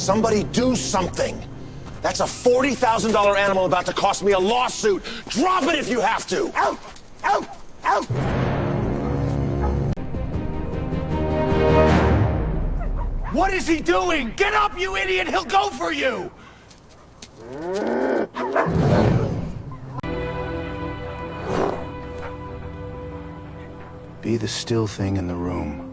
Somebody do something. That's a $40,000 animal about to cost me a lawsuit. Drop it if you have to. Ow! Ow! Ow! What is he doing? Get up, you idiot! He'll go for you! Be the still thing in the room.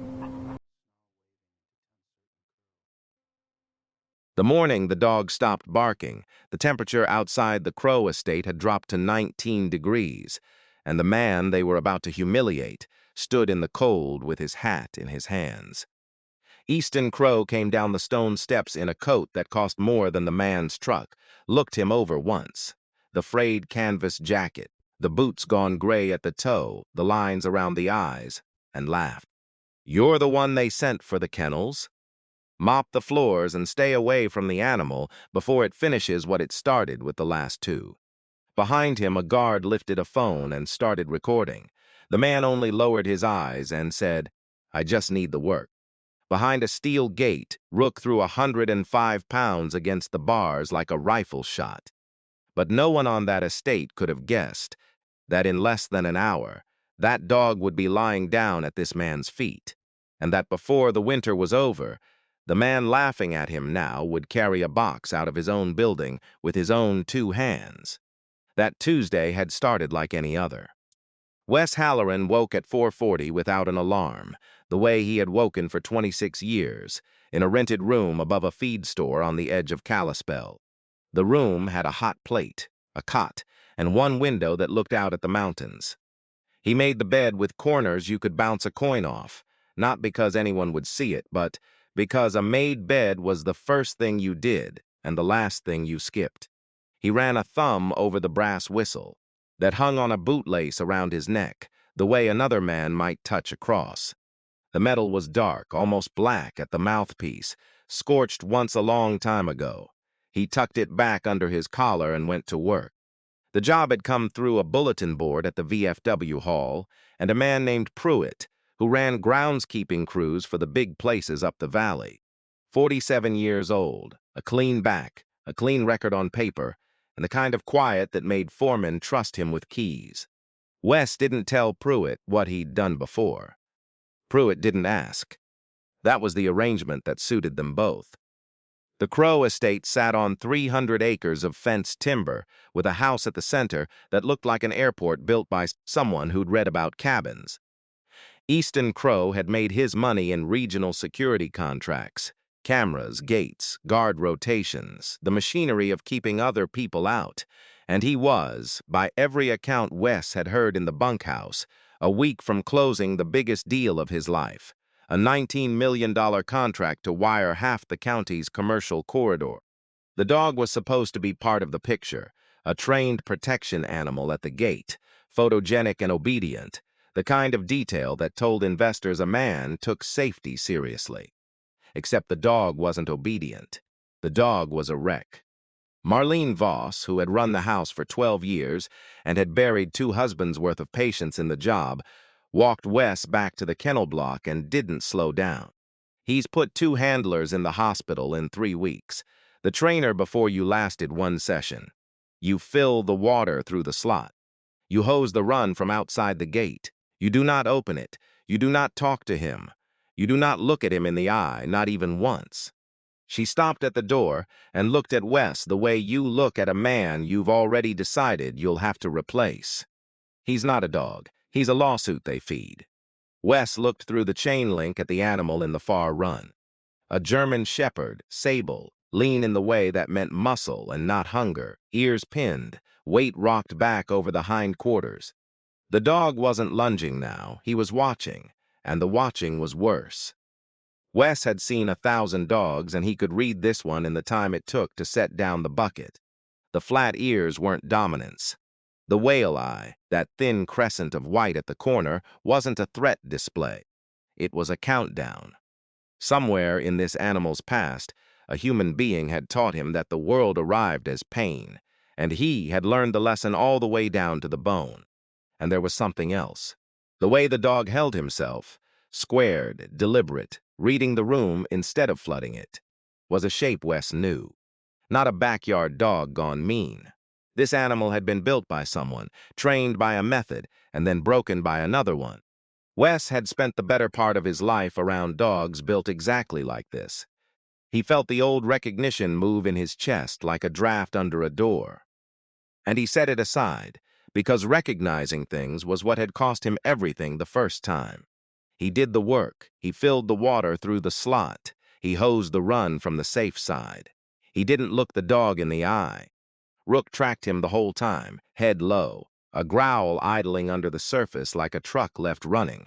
The morning the dog stopped barking, the temperature outside the Crow estate had dropped to 19 degrees, and the man they were about to humiliate stood in the cold with his hat in his hands. Easton Crow came down the stone steps in a coat that cost more than the man's truck, looked him over once. The frayed canvas jacket, the boots gone gray at the toe, the lines around the eyes, and laughed. "You're the one they sent for the kennels? Mop the floors and stay away from the animal before it finishes what it started with the last two." Behind him, a guard lifted a phone and started recording. The man only lowered his eyes and said, "I just need the work." Behind a steel gate, Rook threw 105 pounds against the bars like a rifle shot. But no one on that estate could have guessed that in less than an hour, that dog would be lying down at this man's feet, and that before the winter was over, the man laughing at him now would carry a box out of his own building with his own 2 hands. That Tuesday had started like any other. Wes Halloran woke at 4:40 without an alarm, the way he had woken for 26 years, in a rented room above a feed store on the edge of Kalispell. The room had a hot plate, a cot, and one window that looked out at the mountains. He made the bed with corners you could bounce a coin off, not because anyone would see it, but because a made bed was the first thing you did and the last thing you skipped. He ran a thumb over the brass whistle that hung on a bootlace around his neck, the way another man might touch a cross. The metal was dark, almost black at the mouthpiece, scorched once a long time ago. He tucked it back under his collar and went to work. The job had come through a bulletin board at the VFW hall, and a man named Pruitt, who ran groundskeeping crews for the big places up the valley. 47 years old, a clean back, a clean record on paper, and the kind of quiet that made foremen trust him with keys. Wes didn't tell Pruitt what he'd done before. Pruitt didn't ask. That was the arrangement that suited them both. The Crow estate sat on 300 acres of fenced timber, with a house at the center that looked like an airport built by someone who'd read about cabins. Easton Crow had made his money in regional security contracts, cameras, gates, guard rotations, the machinery of keeping other people out, and he was, by every account Wes had heard in the bunkhouse, a week from closing the biggest deal of his life, a $19 million contract to wire half the county's commercial corridor. The dog was supposed to be part of the picture, a trained protection animal at the gate, photogenic and obedient, the kind of detail that told investors a man took safety seriously. Except the dog wasn't obedient. The dog was a wreck. Marlene Voss, who had run the house for 12 years and had buried 2 husbands' worth of patience in the job, walked Wes back to the kennel block and didn't slow down. "He's put 2 handlers in the hospital in 3 weeks. The trainer before you lasted 1 session. You fill the water through the slot. You hose the run from outside the gate. You do not open it. You do not talk to him. You do not look at him in the eye, not even once." She stopped at the door and looked at Wes the way you look at a man you've already decided you'll have to replace. He's not a dog. He's a lawsuit they feed. Wes looked through the chain link at the animal in the far run. A German shepherd, sable, lean in the way that meant muscle and not hunger, ears pinned, weight rocked back over the hind quarters. The dog wasn't lunging now, he was watching, and the watching was worse. Wes had seen 1,000 dogs, and he could read this one in the time it took to set down the bucket. The flat ears weren't dominance. The whale eye, that thin crescent of white at the corner, wasn't a threat display. It was a countdown. Somewhere in this animal's past, a human being had taught him that the world arrived as pain, and he had learned the lesson all the way down to the bone. And there was something else. The way the dog held himself, squared, deliberate, reading the room instead of flooding it. was a shape Wes knew. Not a backyard dog gone mean. This animal had been built by someone, trained by a method, and then broken by another one. Wes had spent the better part of his life around dogs built exactly like this. He felt the old recognition move in his chest like a draft under a door. And he set it aside, because recognizing things was what had cost him everything the first time. He did the work. He filled the water through the slot. He hosed the run from the safe side. He didn't look the dog in the eye. Rook tracked him the whole time, head low, a growl idling under the surface like a truck left running.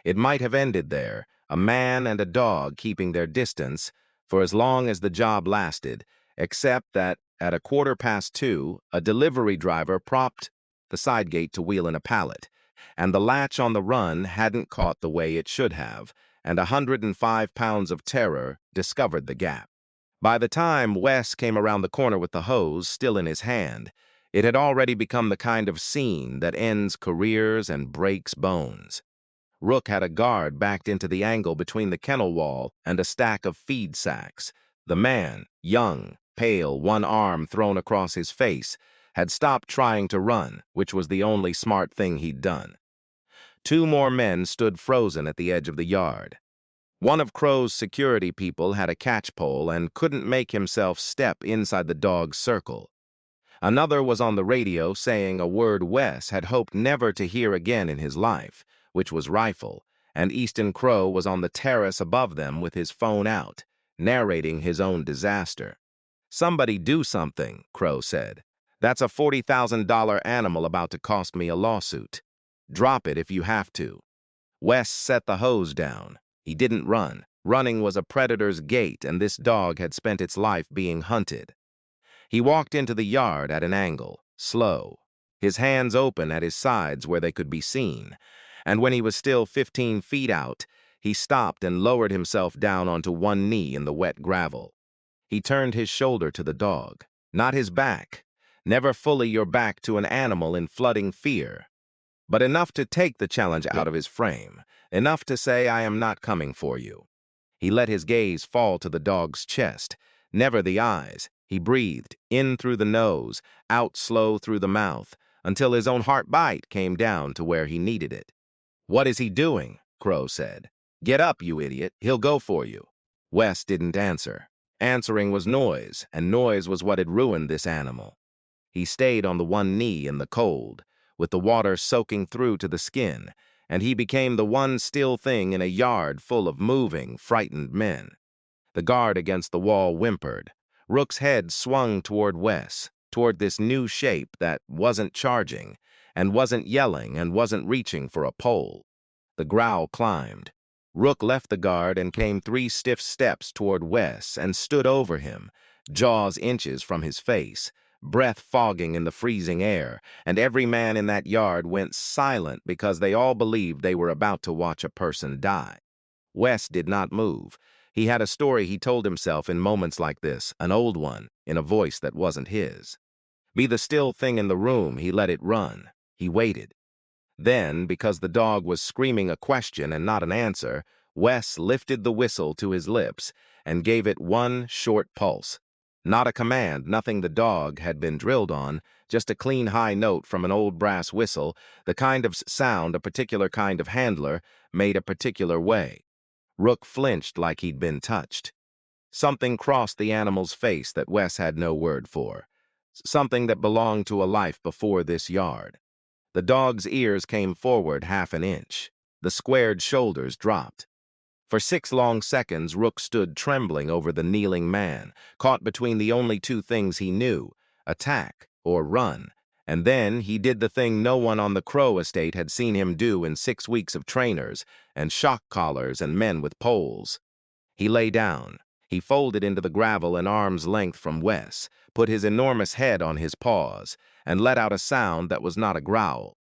It might have ended there, a man and a dog keeping their distance for as long as the job lasted, except that at 2:15, a delivery driver propped the side gate to wheel in a pallet, and the latch on the run hadn't caught the way it should have, and 105 pounds of terror discovered the gap. By the time Wes came around the corner with the hose still in his hand, it had already become the kind of scene that ends careers and breaks bones. Rook had a guard backed into the angle between the kennel wall and a stack of feed sacks. The man, young, pale, one arm thrown across his face, had stopped trying to run, which was the only smart thing he'd done. Two more men stood frozen at the edge of the yard. One of Crow's security people had a catchpole and couldn't make himself step inside the dog's circle. Another was on the radio saying a word Wes had hoped never to hear again in his life, which was rifle, and Easton Crow was on the terrace above them with his phone out, narrating his own disaster. "Somebody do something," Crow said. "That's a $40,000 animal about to cost me a lawsuit. Drop it if you have to." Wes set the hose down. He didn't run. Running was a predator's gait, and this dog had spent its life being hunted. He walked into the yard at an angle, slow, his hands open at his sides where they could be seen, and when he was still 15 feet out, he stopped and lowered himself down onto one knee in the wet gravel. He turned his shoulder to the dog, not his back. Never fully your back to an animal in flooding fear, but enough to take the challenge out of his frame, enough to say, "I am not coming for you." He let his gaze fall to the dog's chest, never the eyes. He breathed, in through the nose, out slow through the mouth, until his own heartbeat came down to where he needed it. "What is he doing?" Crow said. "Get up, you idiot. He'll go for you." Wes didn't answer. Answering was noise, and noise was what had ruined this animal. He stayed on the one knee in the cold, with the water soaking through to the skin, and he became the one still thing in a yard full of moving, frightened men. The guard against the wall whimpered. Rook's head swung toward Wes, toward this new shape that wasn't charging, and wasn't yelling, and wasn't reaching for a pole. The growl climbed. Rook left the guard and came 3 stiff steps toward Wes and stood over him, jaws inches from his face, breath fogging in the freezing air, and every man in that yard went silent because they all believed they were about to watch a person die. Wes did not move. He had a story he told himself in moments like this, an old one, in a voice that wasn't his. Be the still thing in the room, he let it run. He waited. Then, because the dog was screaming a question and not an answer, Wes lifted the whistle to his lips and gave it one short pulse. Not a command, nothing the dog had been drilled on, just a clean high note from an old brass whistle, the kind of sound a particular kind of handler made a particular way. Rook flinched like he'd been touched. Something crossed the animal's face that Wes had no word for. Something that belonged to a life before this yard. The dog's ears came forward 1/2 inch. The squared shoulders dropped. For 6 long seconds, Rook stood trembling over the kneeling man, caught between the only 2 things he knew, attack or run. And then he did the thing no one on the Crow estate had seen him do in 6 weeks of trainers and shock collars and men with poles. He lay down. He folded into the gravel an arm's length from Wes, put his enormous head on his paws, and let out a sound that was not a growl.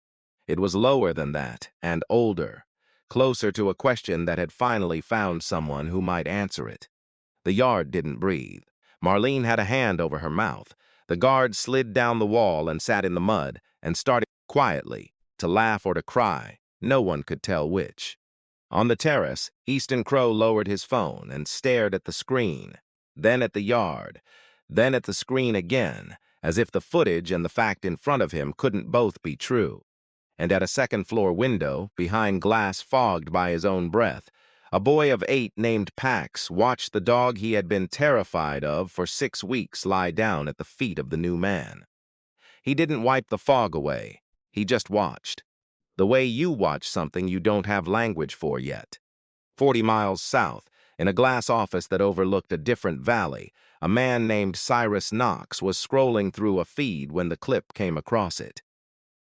It was lower than that, and older, closer to a question that had finally found someone who might answer it. The yard didn't breathe. Marlene had a hand over her mouth. The guard slid down the wall and sat in the mud and started quietly to laugh or to cry. No one could tell which. On the terrace, Easton Crow lowered his phone and stared at the screen. then at the yard, then at the screen again, as if the footage and the fact in front of him couldn't both be true. And at a second-floor window, behind glass fogged by his own breath, a boy of 8 named Pax watched the dog he had been terrified of for 6 weeks lie down at the feet of the new man. He didn't wipe the fog away. He just watched. The way you watch something you don't have language for yet. 40 miles south, in a glass office that overlooked a different valley, a man named Cyrus Knox was scrolling through a feed when the clip came across it.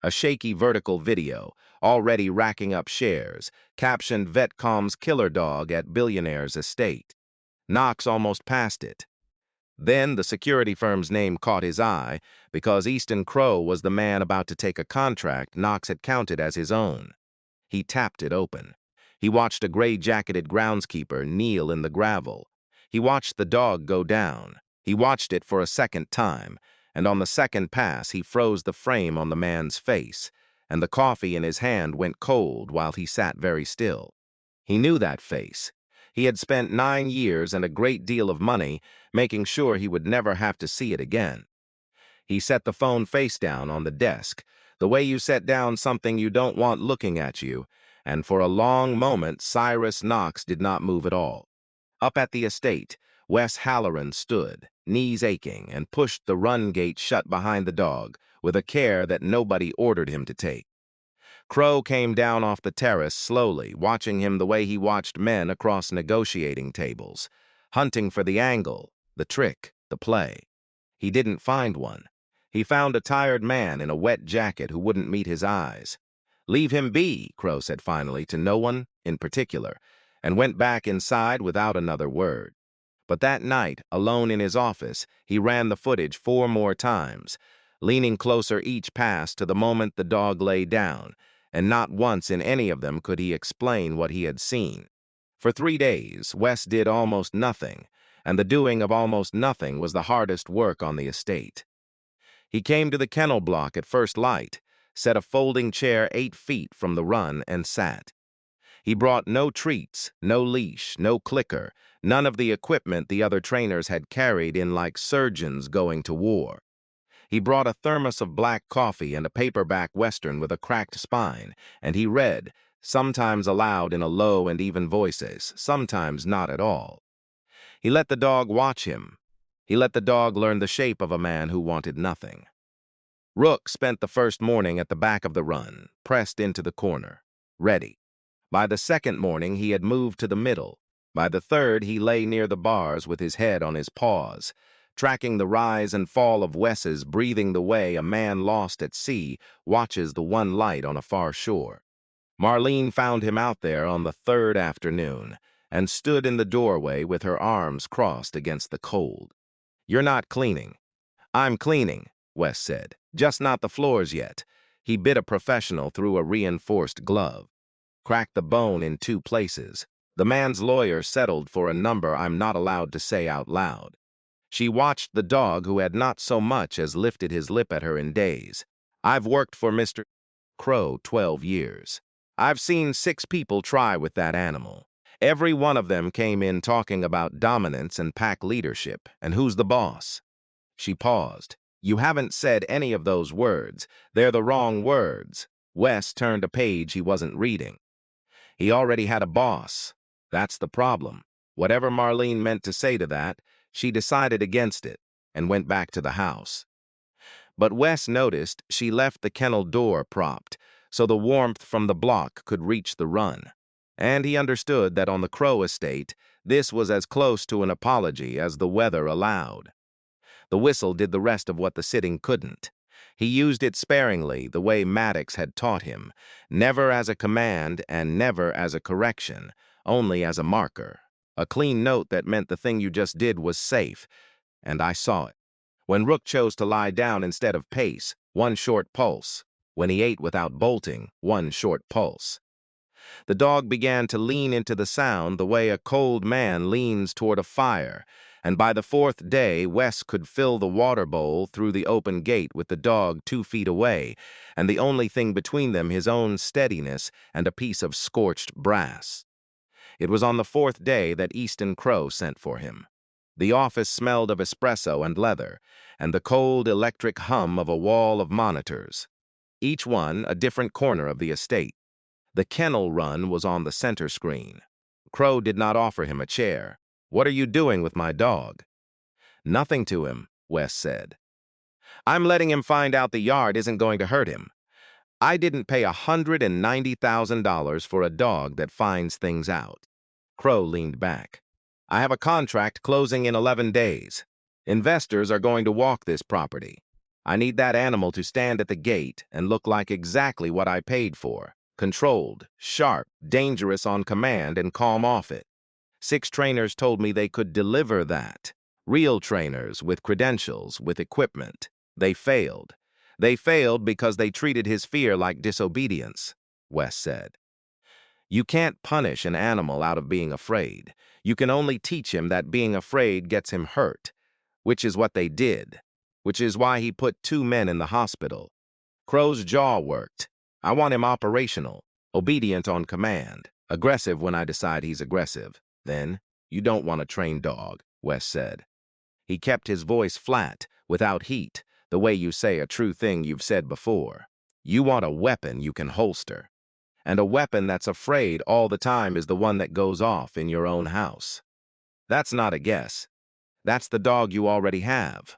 A shaky vertical video, already racking up shares, captioned Vetcom's killer dog at Billionaire's estate. Knox almost passed it. Then the security firm's name caught his eye because Easton Crow was the man about to take a contract Knox had counted as his own. He tapped it open. He watched a gray-jacketed groundskeeper kneel in the gravel. He watched the dog go down. He watched it for a second time, and on the second pass he froze the frame on the man's face, and the coffee in his hand went cold while he sat very still. He knew that face. He had spent 9 years and a great deal of money making sure he would never have to see it again. He set the phone face down on the desk, the way you set down something you don't want looking at you, and for a long moment Cyrus Knox did not move at all. Up at the estate, Wes Halloran stood, knees aching, and pushed the run gate shut behind the dog with a care that nobody ordered him to take. Crow came down off the terrace slowly, watching him the way he watched men across negotiating tables, hunting for the angle, the trick, the play. He didn't find one. He found a tired man in a wet jacket who wouldn't meet his eyes. "Leave him be," Crow said finally to no one in particular, and went back inside without another word. But that night, alone in his office, he ran the footage 4 more times, leaning closer each pass to the moment the dog lay down, and not once in any of them could he explain what he had seen. For 3 days, Wes did almost nothing, and the doing of almost nothing was the hardest work on the estate. He came to the kennel block at first light, set a folding chair 8 feet from the run, and sat. He brought no treats, no leash, no clicker, none of the equipment the other trainers had carried in like surgeons going to war. He brought a thermos of black coffee and a paperback Western with a cracked spine, and he read, sometimes aloud in a low and even voices, sometimes not at all. He let the dog watch him. He let the dog learn the shape of a man who wanted nothing. Rook spent the first morning at the back of the run, pressed into the corner, ready. By the second morning, he had moved to the middle. By the third, he lay near the bars with his head on his paws, tracking the rise and fall of Wes's, breathing the way a man lost at sea watches the one light on a far shore. Marlene found him out there on the 3rd afternoon and stood in the doorway with her arms crossed against the cold. "You're not cleaning." "I'm cleaning," Wes said. "Just not the floors yet." He bit a professional through a reinforced glove. Cracked the bone in 2 places. The man's lawyer settled for a number I'm not allowed to say out loud. She watched the dog who had not so much as lifted his lip at her in days. "I've worked for Mr. Crow 12 years. I've seen 6 people try with that animal. Every one of them came in talking about dominance and pack leadership, and who's the boss." She paused. "You haven't said any of those words. They're the wrong words." Wes turned a page he wasn't reading. He already had a boss. That's the problem. Whatever Marlene meant to say to that, she decided against it and went back to the house. But Wes noticed she left the kennel door propped so the warmth from the block could reach the run. And he understood that on the Crow estate, this was as close to an apology as the weather allowed. The whistle did the rest of what the sitting couldn't. He used it sparingly, the way Maddox had taught him, never as a command and never as a correction, only as a marker. A clean note that meant the thing you just did was safe, and I saw it. When Rook chose to lie down instead of pace, 1 short pulse. When he ate without bolting, 1 short pulse. The dog began to lean into the sound the way a cold man leans toward a fire, and by the 4th day, Wes could fill the water bowl through the open gate with the dog 2 feet away, and the only thing between them his own steadiness and a piece of scorched brass. It was on the 4th day that Easton Crow sent for him. The office smelled of espresso and leather, and the cold electric hum of a wall of monitors, each one a different corner of the estate. The kennel run was on the center screen. Crow did not offer him a chair. "What are you doing with my dog?" "Nothing to him," Wes said. "I'm letting him find out the yard isn't going to hurt him. I didn't pay $190,000 for a dog that finds things out." Crow leaned back. "I have a contract closing in 11 days. Investors are going to walk this property. I need that animal to stand at the gate and look like exactly what I paid for. Controlled, sharp, dangerous on command, and calm off it. 6 trainers told me they could deliver that. Real trainers with credentials, with equipment. They failed. They failed because they treated his fear like disobedience," Wes said. "You can't punish an animal out of being afraid. You can only teach him that being afraid gets him hurt, which is what they did, which is why he put 2 men in the hospital." Crow's jaw worked. "I want him operational, obedient on command, aggressive when I decide he's aggressive." "Then you don't want a trained dog," Wes said. He kept his voice flat, without heat, the way you say a true thing you've said before. "You want a weapon you can holster. And a weapon that's afraid all the time is the one that goes off in your own house. That's not a guess. That's the dog you already have."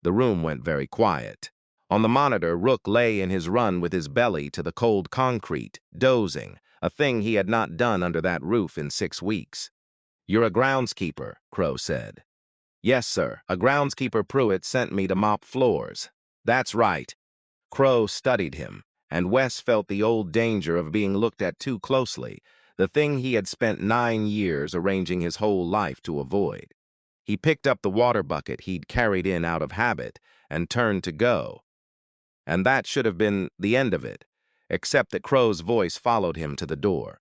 The room went very quiet. On the monitor, Rook lay in his run with his belly to the cold concrete, dozing, a thing he had not done under that roof in 6 weeks. "You're a groundskeeper," Crow said. "Yes, sir. A groundskeeper Pruitt sent me to mop floors." "That's right." Crow studied him, and Wes felt the old danger of being looked at too closely, the thing he had spent 9 years arranging his whole life to avoid. He picked up the water bucket he'd carried in out of habit and turned to go. And that should have been the end of it, except that Crow's voice followed him to the door.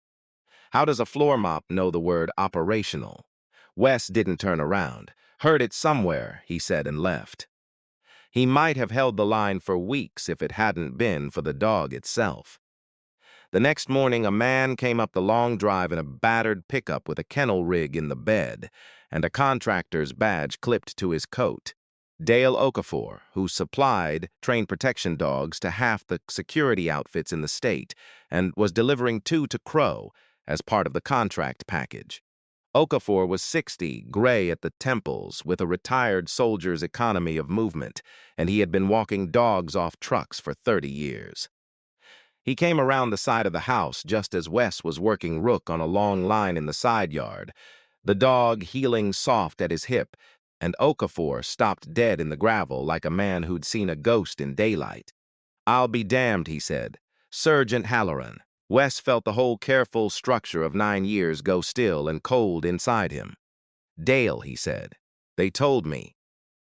"How does a floor mop know the word operational?" Wes didn't turn around. "Heard it somewhere," he said, and left. He might have held the line for weeks if it hadn't been for the dog itself. The next morning, a man came up the long drive in a battered pickup with a kennel rig in the bed and a contractor's badge clipped to his coat. Dale Okafor, who supplied trained protection dogs to half the security outfits in the state and was delivering 2 to Crow as part of the contract package. Okafor was 60, gray at the temples, with a retired soldier's economy of movement, and he had been walking dogs off trucks for 30 years. He came around the side of the house just as Wes was working Rook on a long line in the side yard, the dog heeling soft at his hip, and Okafor stopped dead in the gravel like a man who'd seen a ghost in daylight. "I'll be damned," he said. "Sergeant Halloran." Wes felt the whole careful structure of 9 years go still and cold inside him. "Dale," he said. "They told me."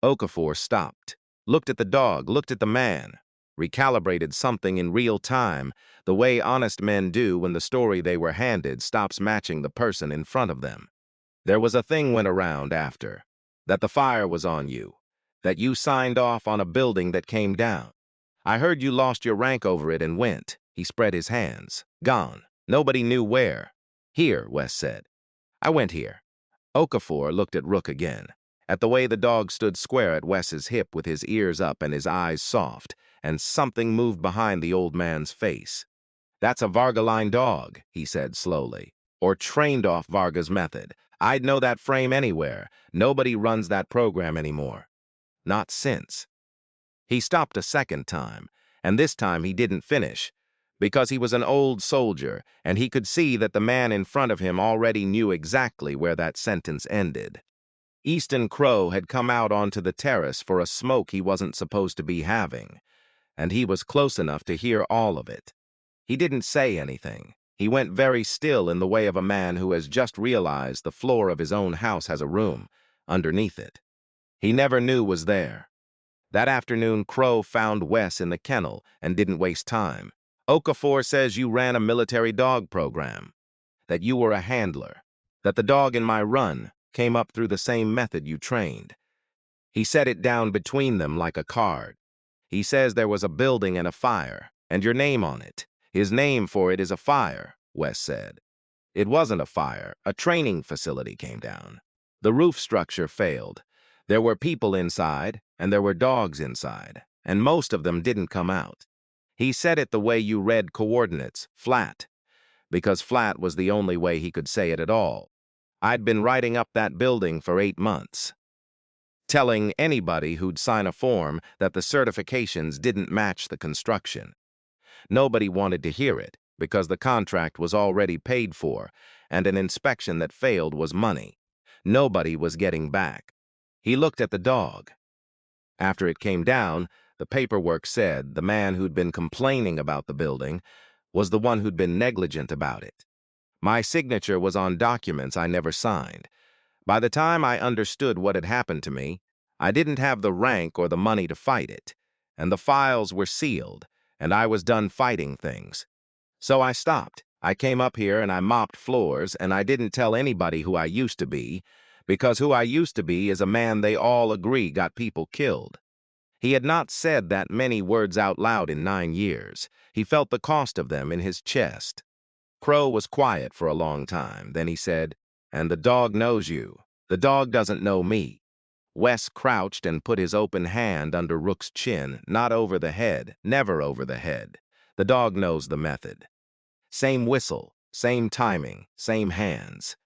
Okafor stopped, looked at the dog, looked at the man, recalibrated something in real time, the way honest men do when the story they were handed stops matching the person in front of them. "There was a thing went around after, that the fire was on you, that you signed off on a building that came down. I heard you lost your rank over it and went." He spread his hands. "Gone. Nobody knew where." "Here," Wes said. "I went here." Okafor looked at Rook again, at the way the dog stood square at Wes's hip with his ears up and his eyes soft, and something moved behind the old man's face. "That's a Varga line dog," he said slowly, "or trained off Varga's method. I'd know that frame anywhere. Nobody runs that program anymore. Not since." He stopped a second time, and this time he didn't finish, because he was an old soldier, and he could see that the man in front of him already knew exactly where that sentence ended. Easton Crow had come out onto the terrace for a smoke he wasn't supposed to be having, and he was close enough to hear all of it. He didn't say anything. He went very still in the way of a man who has just realized the floor of his own house has a room underneath it he never knew was there. That afternoon, Crow found Wes in the kennel and didn't waste time. "Okafor says you ran a military dog program, that you were a handler, that the dog in my run came up through the same method you trained." He set it down between them like a card. "He says there was a building and a fire, and your name on it. His name for it is a fire," Wes said. "It wasn't a fire. A training facility came down." The roof structure failed. There were people inside, and there were dogs inside, and most of them didn't come out. He said it the way you read coordinates, flat, because flat was the only way he could say it at all. I'd been writing up that building for 8 months, telling anybody who'd sign a form that the certifications didn't match the construction. Nobody wanted to hear it, because the contract was already paid for, and an inspection that failed was money. Nobody was getting back. He looked at the dog. After it came down, the paperwork said the man who'd been complaining about the building was the one who'd been negligent about it. My signature was on documents I never signed. By the time I understood what had happened to me, I didn't have the rank or the money to fight it, and the files were sealed, and I was done fighting things. So I stopped. I came up here and I mopped floors, and I didn't tell anybody who I used to be, because who I used to be is a man they all agree got people killed. He had not said that many words out loud in 9 years. He felt the cost of them in his chest. Crow was quiet for a long time. Then he said, "And the dog knows you. The dog doesn't know me." Wes crouched and put his open hand under Rook's chin, not over the head, never over the head. The dog knows the method. Same whistle, same timing, same hands.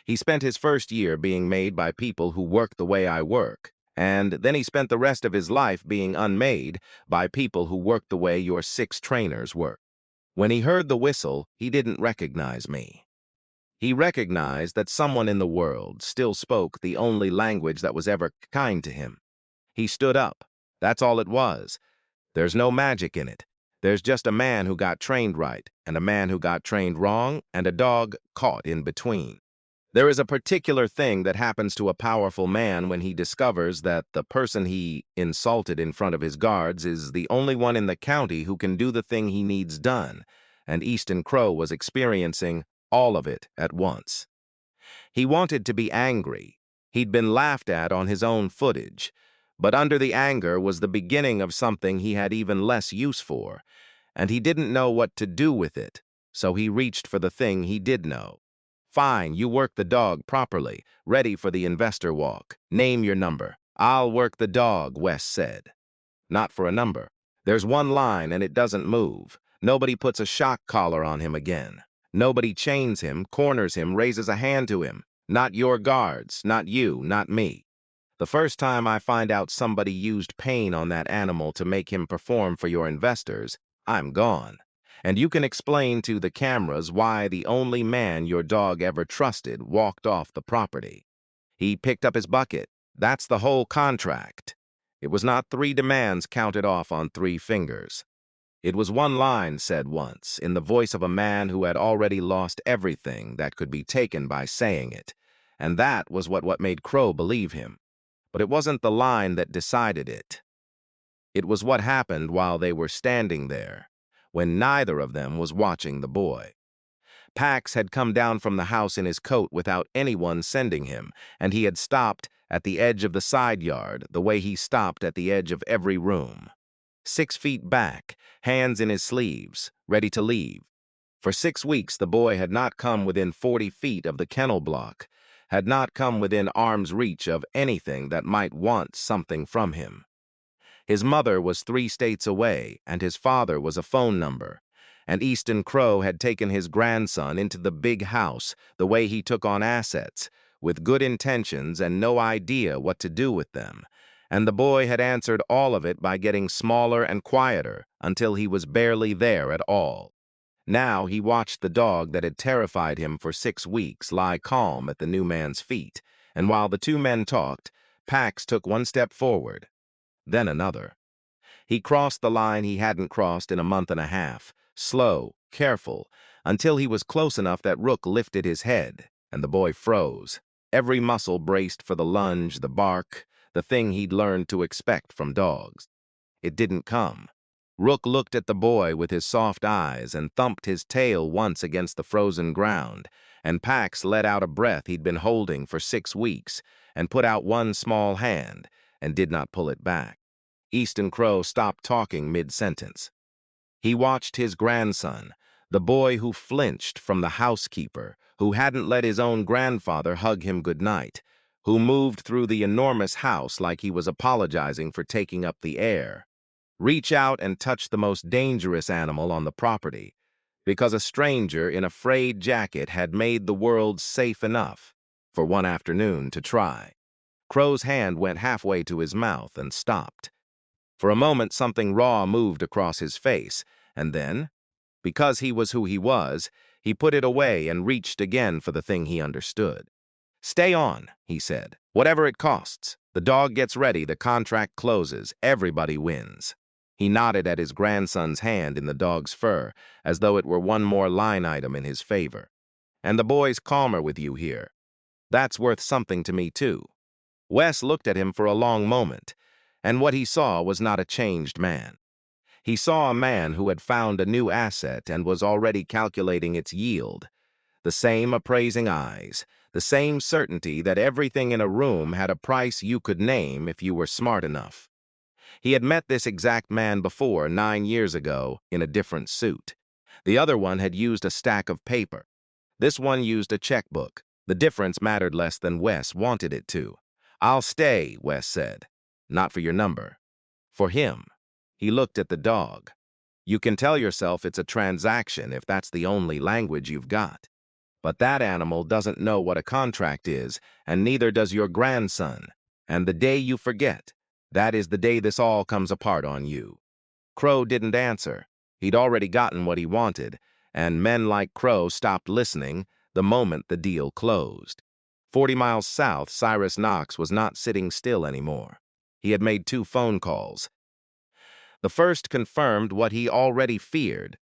He spent his first year being made by people who work the way I work, and then he spent the rest of his life being unmade by people who work the way your 6 trainers work. When he heard the whistle, he didn't recognize me. He recognized that someone in the world still spoke the only language that was ever kind to him. He stood up. That's all it was. There's no magic in it. There's just a man who got trained right, and a man who got trained wrong, and a dog caught in between. There is a particular thing that happens to a powerful man when he discovers that the person he insulted in front of his guards is the only one in the county who can do the thing he needs done, and Easton Crow was experiencing all of it at once. He wanted to be angry. He'd been laughed at on his own footage, but under the anger was the beginning of something he had even less use for, and he didn't know what to do with it, so he reached for the thing he did know. "Fine, you work the dog properly, ready for the investor walk. Name your number." "I'll work the dog," Wes said. "Not for a number. There's one line and it doesn't move. Nobody puts a shock collar on him again. Nobody chains him, corners him, raises a hand to him. Not your guards, not you, not me. The first time I find out somebody used pain on that animal to make him perform for your investors, I'm gone. And you can explain to the cameras why the only man your dog ever trusted walked off the property. He picked up his bucket. That's the whole contract. It was not 3 demands counted off on 3 fingers. It was one line said once, in the voice of a man who had already lost everything that could be taken by saying it, and that was what made Crow believe him. But it wasn't the line that decided it. It was what happened while they were standing there, when neither of them was watching the boy. Pax had come down from the house in his coat without anyone sending him, and he had stopped at the edge of the side yard the way he stopped at the edge of every room. 6 feet back, hands in his sleeves, ready to leave. For 6 weeks the boy had not come within 40 feet of the kennel block, had not come within arm's reach of anything that might want something from him. His mother was 3 states away, and his father was a phone number, and Easton Crow had taken his grandson into the big house the way he took on assets, with good intentions and no idea what to do with them, and the boy had answered all of it by getting smaller and quieter until he was barely there at all. Now he watched the dog that had terrified him for 6 weeks lie calm at the new man's feet, and while the 2 men talked, Pax took 1 step forward, then another. He crossed the line he hadn't crossed in a month and a half, slow, careful, until he was close enough that Rook lifted his head, and the boy froze. Every muscle braced for the lunge, the bark, the thing he'd learned to expect from dogs. It didn't come. Rook looked at the boy with his soft eyes and thumped his tail once against the frozen ground, and Pax let out a breath he'd been holding for 6 weeks and put out 1 small hand and did not pull it back. Easton Crow stopped talking mid-sentence. He watched his grandson, the boy who flinched from the housekeeper, who hadn't let his own grandfather hug him goodnight, who moved through the enormous house like he was apologizing for taking up the air. Reach out and touch the most dangerous animal on the property, because a stranger in a frayed jacket had made the world safe enough for one afternoon to try. Crow's hand went halfway to his mouth and stopped. For a moment, something raw moved across his face, and then, because he was who he put it away and reached again for the thing he understood. "Stay on," he said. "Whatever it costs. The dog gets ready, the contract closes, everybody wins." He nodded at his grandson's hand in the dog's fur, as though it were one more line item in his favor. "And the boy's calmer with you here. That's worth something to me, too." Wes looked at him for a long moment, and what he saw was not a changed man. He saw a man who had found a new asset and was already calculating its yield. The same appraising eyes, the same certainty that everything in a room had a price you could name if you were smart enough. He had met this exact man before, 9 years ago, in a different suit. The other one had used a stack of paper. This one used a checkbook. The difference mattered less than Wes wanted it to. "I'll stay," Wes said. "Not for your number. For him." He looked at the dog. "You can tell yourself it's a transaction if that's the only language you've got. But that animal doesn't know what a contract is, and neither does your grandson. And the day you forget, that is the day this all comes apart on you." Crow didn't answer. He'd already gotten what he wanted, and men like Crow stopped listening the moment the deal closed. 40 miles south, Cyrus Knox was not sitting still anymore. He had made 2 phone calls. The first confirmed what he already feared,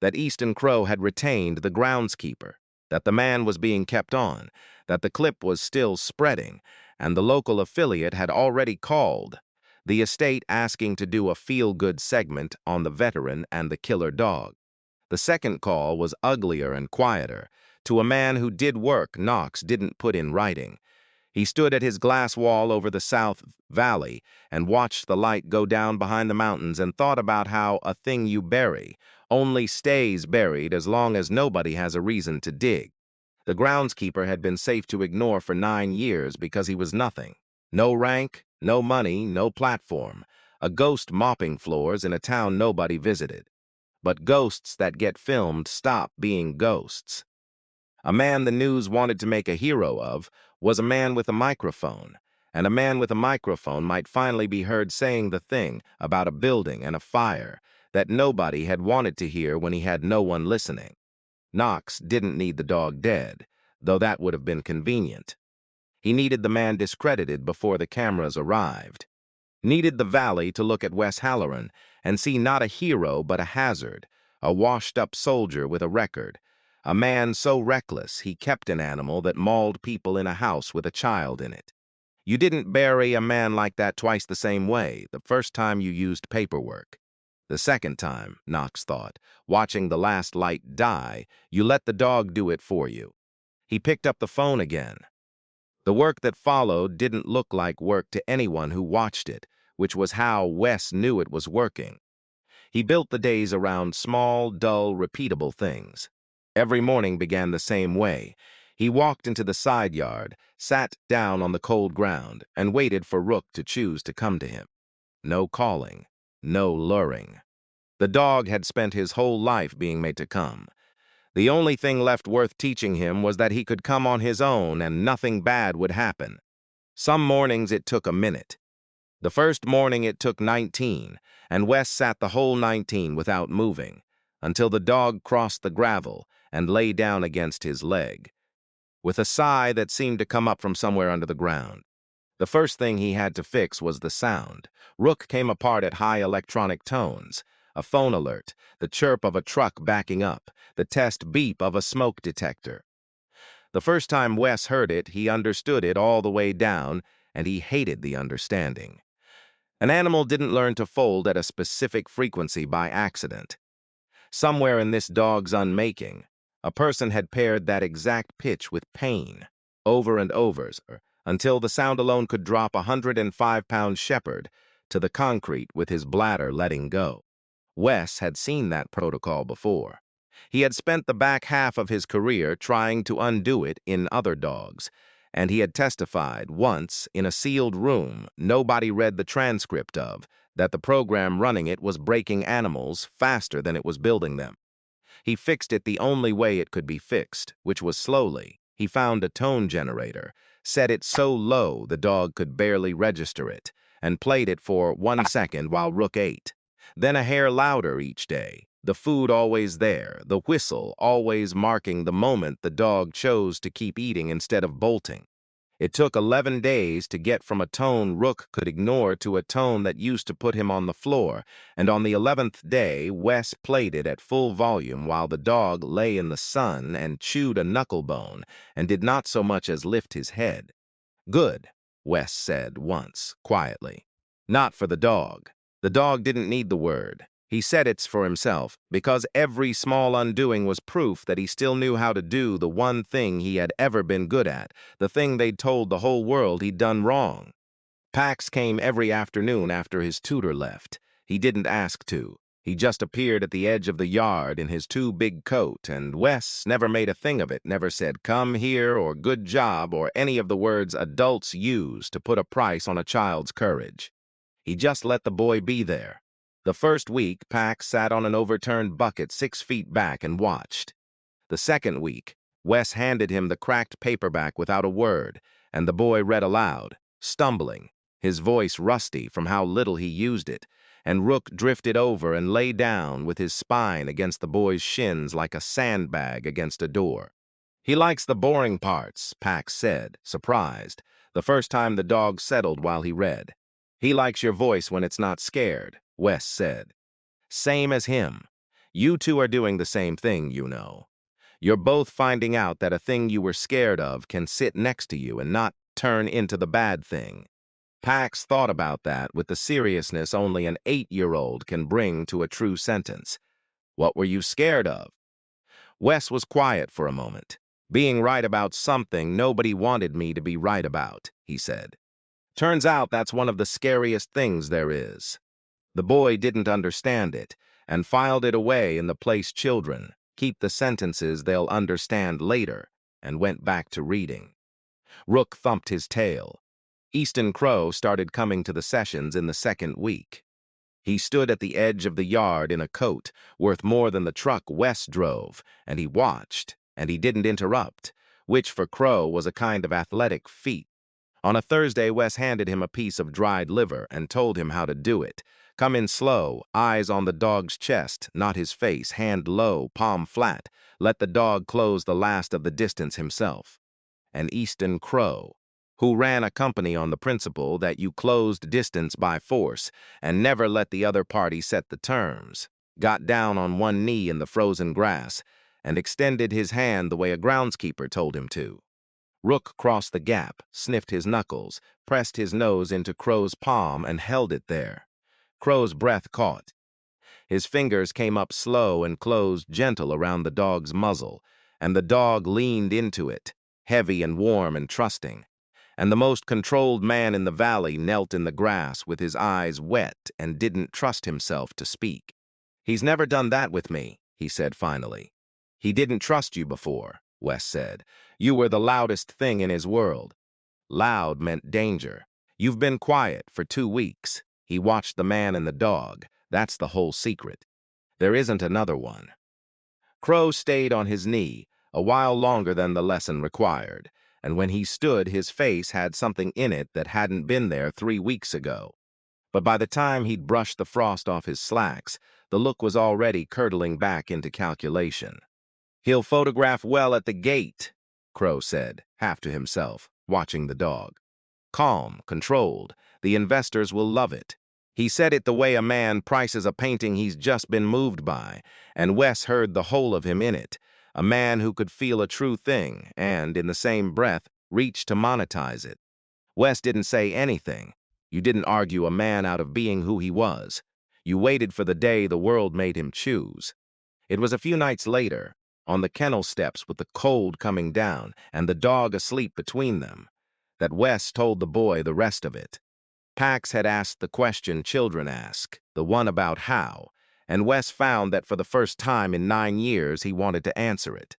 that Easton Crow had retained the groundskeeper, that the man was being kept on, that the clip was still spreading, and the local affiliate had already called the estate asking to do a feel-good segment on the veteran and the killer dog. The second call was uglier and quieter, to a man who did work Knox didn't put in writing. He stood at his glass wall over the South Valley and watched the light go down behind the mountains and thought about how a thing you bury only stays buried as long as nobody has a reason to dig. The groundskeeper had been safe to ignore for 9 years because he was nothing. No rank, no money, no platform. A ghost mopping floors in a town nobody visited. But ghosts that get filmed stop being ghosts. A man the news wanted to make a hero of was a man with a microphone, and a man with a microphone might finally be heard saying the thing about a building and a fire that nobody had wanted to hear when he had no one listening. Knox didn't need the dog dead, though that would have been convenient. He needed the man discredited before the cameras arrived. Needed the valley to look at Wes Halloran and see not a hero but a hazard, a washed-up soldier with a record, a man so reckless he kept an animal that mauled people in a house with a child in it. You didn't bury a man like that twice the same way, the first time you used paperwork. The second time, Knox thought, watching the last light die, you let the dog do it for you. He picked up the phone again. The work that followed didn't look like work to anyone who watched it, which was how Wes knew it was working. He built the days around small, dull, repeatable things. Every morning began the same way. He walked into the side yard, sat down on the cold ground, and waited for Rook to choose to come to him. No calling, no luring. The dog had spent his whole life being made to come. The only thing left worth teaching him was that he could come on his own and nothing bad would happen. Some mornings it took a minute. The first morning it took 19, and Wes sat the whole 19 without moving, until the dog crossed the gravel and lay down against his leg, with a sigh that seemed to come up from somewhere under the ground. The first thing he had to fix was the sound. Rook came apart at high electronic tones, a phone alert, the chirp of a truck backing up, the test beep of a smoke detector. The first time Wes heard it, he understood it all the way down, and he hated the understanding. An animal didn't learn to fold at a specific frequency by accident. Somewhere in this dog's unmaking, a person had paired that exact pitch with pain, over and over, until the sound alone could drop a 105-pound shepherd to the concrete with his bladder letting go. Wes had seen that protocol before. He had spent the back half of his career trying to undo it in other dogs, and he had testified once in a sealed room nobody read the transcript of that the program running it was breaking animals faster than it was building them. He fixed it the only way it could be fixed, which was slowly. He found a tone generator, set it so low the dog could barely register it, and played it for 1 second while Rook ate. Then a hair louder each day, the food always there, the whistle always marking the moment the dog chose to keep eating instead of bolting. It took 11 days to get from a tone Rook could ignore to a tone that used to put him on the floor, and on the 11th day, Wes played it at full volume while the dog lay in the sun and chewed a knuckle bone and did not so much as lift his head. "Good," Wes said once, quietly. Not for the dog. The dog didn't need the word. He said it's for himself, because every small undoing was proof that he still knew how to do the one thing he had ever been good at, the thing they'd told the whole world he'd done wrong. Pax came every afternoon after his tutor left. He didn't ask to. He just appeared at the edge of the yard in his too big coat, and Wes never made a thing of it, never said "come here" or "good job" or any of the words adults use to put a price on a child's courage. He just let the boy be there. The first week, Pax sat on an overturned bucket 6 feet back and watched. The second week, Wes handed him the cracked paperback without a word, and the boy read aloud, stumbling, his voice rusty from how little he used it, and Rook drifted over and lay down with his spine against the boy's shins like a sandbag against a door. "He likes the boring parts," Pax said, surprised, the first time the dog settled while he read. "He likes your voice when it's not scared," Wes said. "Same as him. You two are doing the same thing, you know. You're both finding out that a thing you were scared of can sit next to you and not turn into the bad thing." Pax thought about that with the seriousness only an 8-year-old can bring to a true sentence. "What were you scared of?" Wes was quiet for a moment. "Being right about something nobody wanted me to be right about," he said. "Turns out that's one of the scariest things there is." The boy didn't understand it, and filed it away in the place children keep the sentences they'll understand later, and went back to reading. Rook thumped his tail. Easton Crow started coming to the sessions in the second week. He stood at the edge of the yard in a coat worth more than the truck Wes drove, and he watched, and he didn't interrupt, which for Crow was a kind of athletic feat. On a Thursday, Wes handed him a piece of dried liver and told him how to do it. Come in slow, eyes on the dog's chest, not his face, hand low, palm flat. Let the dog close the last of the distance himself. And Easton Crow, who ran a company on the principle that you closed distance by force and never let the other party set the terms, got down on one knee in the frozen grass and extended his hand the way a groundskeeper told him to. Rook crossed the gap, sniffed his knuckles, pressed his nose into Crow's palm, and held it there. Crow's breath caught. His fingers came up slow and closed gentle around the dog's muzzle, and the dog leaned into it, heavy and warm and trusting. And the most controlled man in the valley knelt in the grass with his eyes wet and didn't trust himself to speak. "He's never done that with me," he said finally. "He didn't trust you before," Wes said. "You were the loudest thing in his world." Loud meant danger. "You've been quiet for 2 weeks." He watched the man and the dog. That's the whole secret. There isn't another one. Crow stayed on his knee a while longer than the lesson required, and when he stood, his face had something in it that hadn't been there 3 weeks ago. But by the time he'd brushed the frost off his slacks, the look was already curdling back into calculation. "He'll photograph well at the gate," Crow said, half to himself, watching the dog. "Calm, controlled. The investors will love it." He said it the way a man prices a painting he's just been moved by, and Wes heard the whole of him in it, a man who could feel a true thing and, in the same breath, reach to monetize it. Wes didn't say anything. You didn't argue a man out of being who he was. You waited for the day the world made him choose. It was a few nights later, on the kennel steps with the cold coming down and the dog asleep between them, that Wes told the boy the rest of it. Pax had asked the question children ask, the one about how, and Wes found that for the first time in 9 years he wanted to answer it.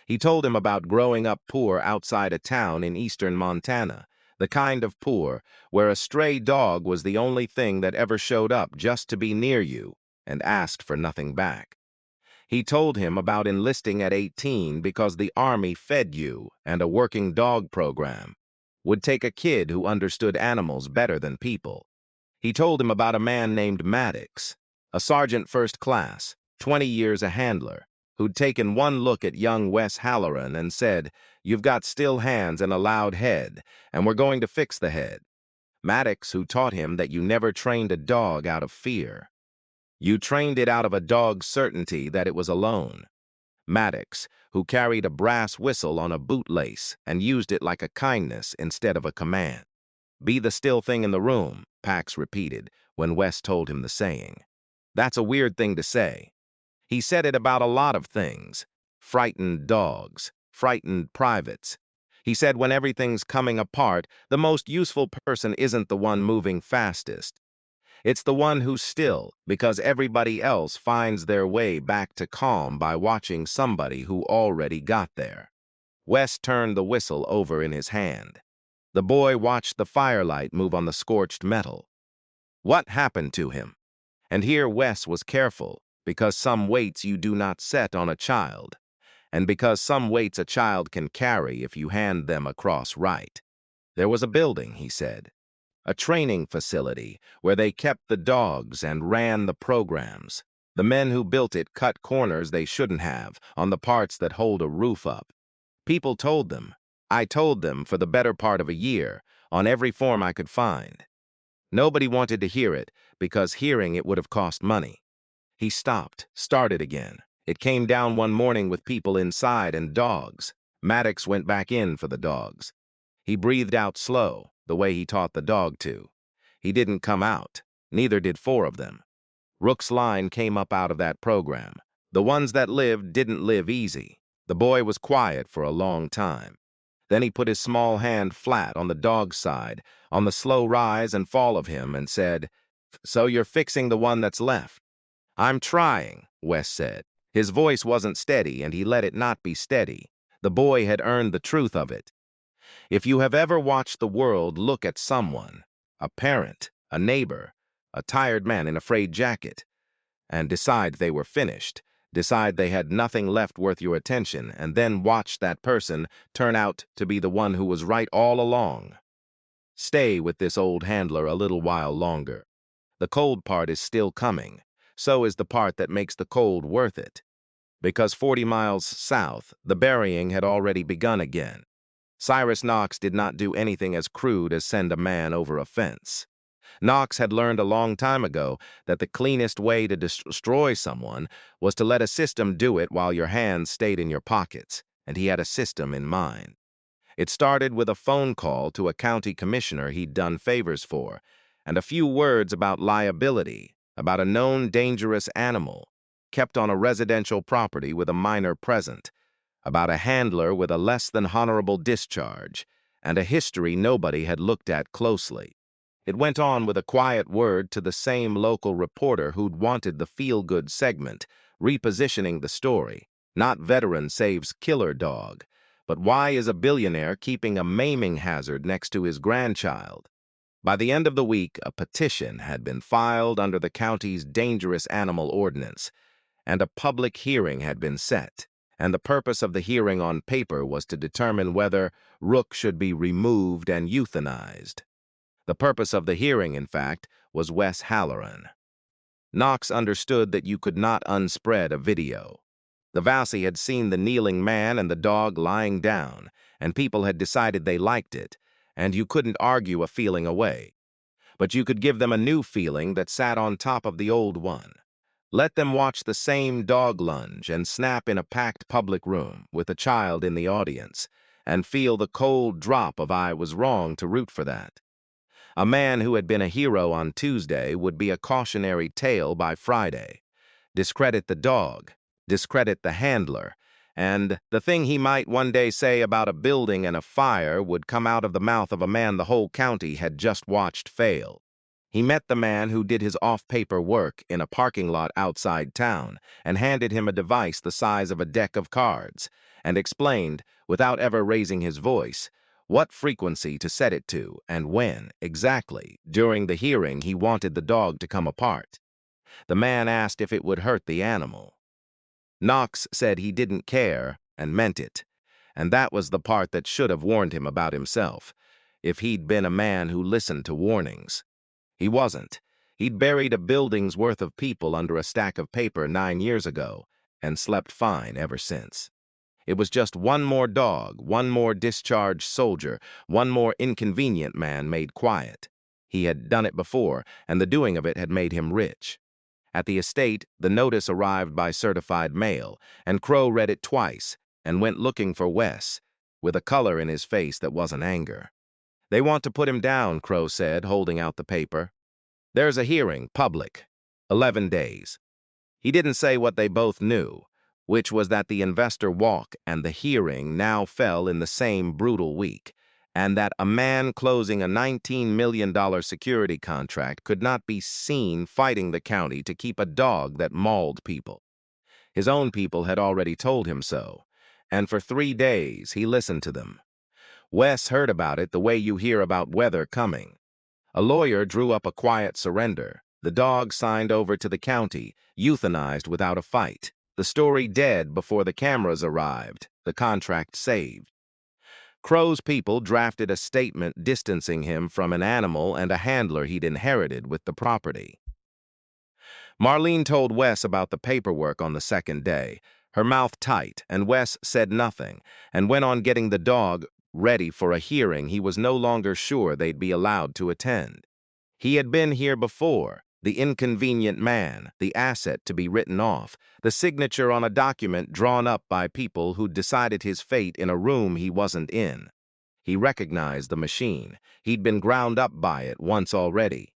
He told him about growing up poor outside a town in eastern Montana, the kind of poor where a stray dog was the only thing that ever showed up just to be near you and asked for nothing back. He told him about enlisting at 18 because the Army fed you and a working dog program would take a kid who understood animals better than people. He told him about a man named Maddox, a sergeant first class, 20 years a handler, who'd taken one look at young Wes Halloran and said, "You've got still hands and a loud head, and we're going to fix the head." Maddox, who taught him that you never trained a dog out of fear. You trained it out of a dog's certainty that it was alone. Maddox, who carried a brass whistle on a bootlace and used it like a kindness instead of a command. "Be the still thing in the room," Pax repeated when Wes told him the saying. That's a weird thing to say. He said it about a lot of things. Frightened dogs, frightened privates. He said when everything's coming apart, the most useful person isn't the one moving fastest. It's the one who's still, because everybody else finds their way back to calm by watching somebody who already got there. Wes turned the whistle over in his hand. The boy watched the firelight move on the scorched metal. What happened to him? And here Wes was careful, because some weights you do not set on a child, and because some weights a child can carry if you hand them across right. There was a building, he said. A training facility where they kept the dogs and ran the programs. The men who built it cut corners they shouldn't have on the parts that hold a roof up. People told them. I told them for the better part of a year, on every form I could find. Nobody wanted to hear it because hearing it would have cost money. He stopped, started again. It came down one morning with people inside and dogs. Maddox went back in for the dogs. He breathed out slow, the way he taught the dog to. He didn't come out. Neither did 4 of them. Rook's line came up out of that program. The ones that lived didn't live easy. The boy was quiet for a long time. Then he put his small hand flat on the dog's side, on the slow rise and fall of him, and said, "So you're fixing the one that's left?" "I'm trying," Wes said. His voice wasn't steady, and he let it not be steady. The boy had earned the truth of it. If you have ever watched the world look at someone, a parent, a neighbor, a tired man in a frayed jacket, and decide they were finished, decide they had nothing left worth your attention, and then watch that person turn out to be the one who was right all along. Stay with this old handler a little while longer. The cold part is still coming. So is the part that makes the cold worth it. Because 40 miles south, the burying had already begun again. Cyrus Knox did not do anything as crude as send a man over a fence. Knox had learned a long time ago that the cleanest way to destroy someone was to let a system do it while your hands stayed in your pockets, and he had a system in mind. It started with a phone call to a county commissioner he'd done favors for, and a few words about liability, about a known dangerous animal, kept on a residential property with a minor present, about a handler with a less than honorable discharge, and a history nobody had looked at closely. It went on with a quiet word to the same local reporter who'd wanted the feel-good segment, repositioning the story. Not veteran saves killer dog, but why is a billionaire keeping a maiming hazard next to his grandchild? By the end of the week, a petition had been filed under the county's dangerous animal ordinance, and a public hearing had been set. And the purpose of the hearing on paper was to determine whether Rook should be removed and euthanized. The purpose of the hearing, in fact, was Wes Halloran. Knox understood that you could not unspread a video. The Valsey had seen the kneeling man and the dog lying down, and people had decided they liked it, and you couldn't argue a feeling away. But you could give them a new feeling that sat on top of the old one. Let them watch the same dog lunge and snap in a packed public room with a child in the audience, and feel the cold drop of "I was wrong to root for that." A man who had been a hero on Tuesday would be a cautionary tale by Friday. Discredit the dog, discredit the handler, and the thing he might one day say about a building and a fire would come out of the mouth of a man the whole county had just watched fail. He met the man who did his off-paper work in a parking lot outside town and handed him a device the size of a deck of cards and explained, without ever raising his voice, what frequency to set it to and when, exactly, during the hearing he wanted the dog to come apart. The man asked if it would hurt the animal. Knox said he didn't care and meant it, and that was the part that should have warned him about himself, if he'd been a man who listened to warnings. He wasn't. He'd buried a building's worth of people under a stack of paper 9 years ago and slept fine ever since. It was just one more dog, one more discharged soldier, one more inconvenient man made quiet. He had done it before, and the doing of it had made him rich. At the estate, the notice arrived by certified mail, and Crow read it twice and went looking for Wes, with a color in his face that wasn't anger. "They want to put him down," Crow said, holding out the paper. "There's a hearing, public. 11 days. He didn't say what they both knew, which was that the investor walk and the hearing now fell in the same brutal week, and that a man closing a $19 million security contract could not be seen fighting the county to keep a dog that mauled people. His own people had already told him so, and for 3 days he listened to them. Wes heard about it the way you hear about weather coming. A lawyer drew up a quiet surrender. The dog signed over to the county, euthanized without a fight. The story dead before the cameras arrived, the contract saved. Crow's people drafted a statement distancing him from an animal and a handler he'd inherited with the property. Marlene told Wes about the paperwork on the second day, her mouth tight, and Wes said nothing, and went on getting the dog ready for a hearing he was no longer sure they'd be allowed to attend. He had been here before, the inconvenient man, the asset to be written off, the signature on a document drawn up by people who'd decided his fate in a room he wasn't in. He recognized the machine. He'd been ground up by it once already.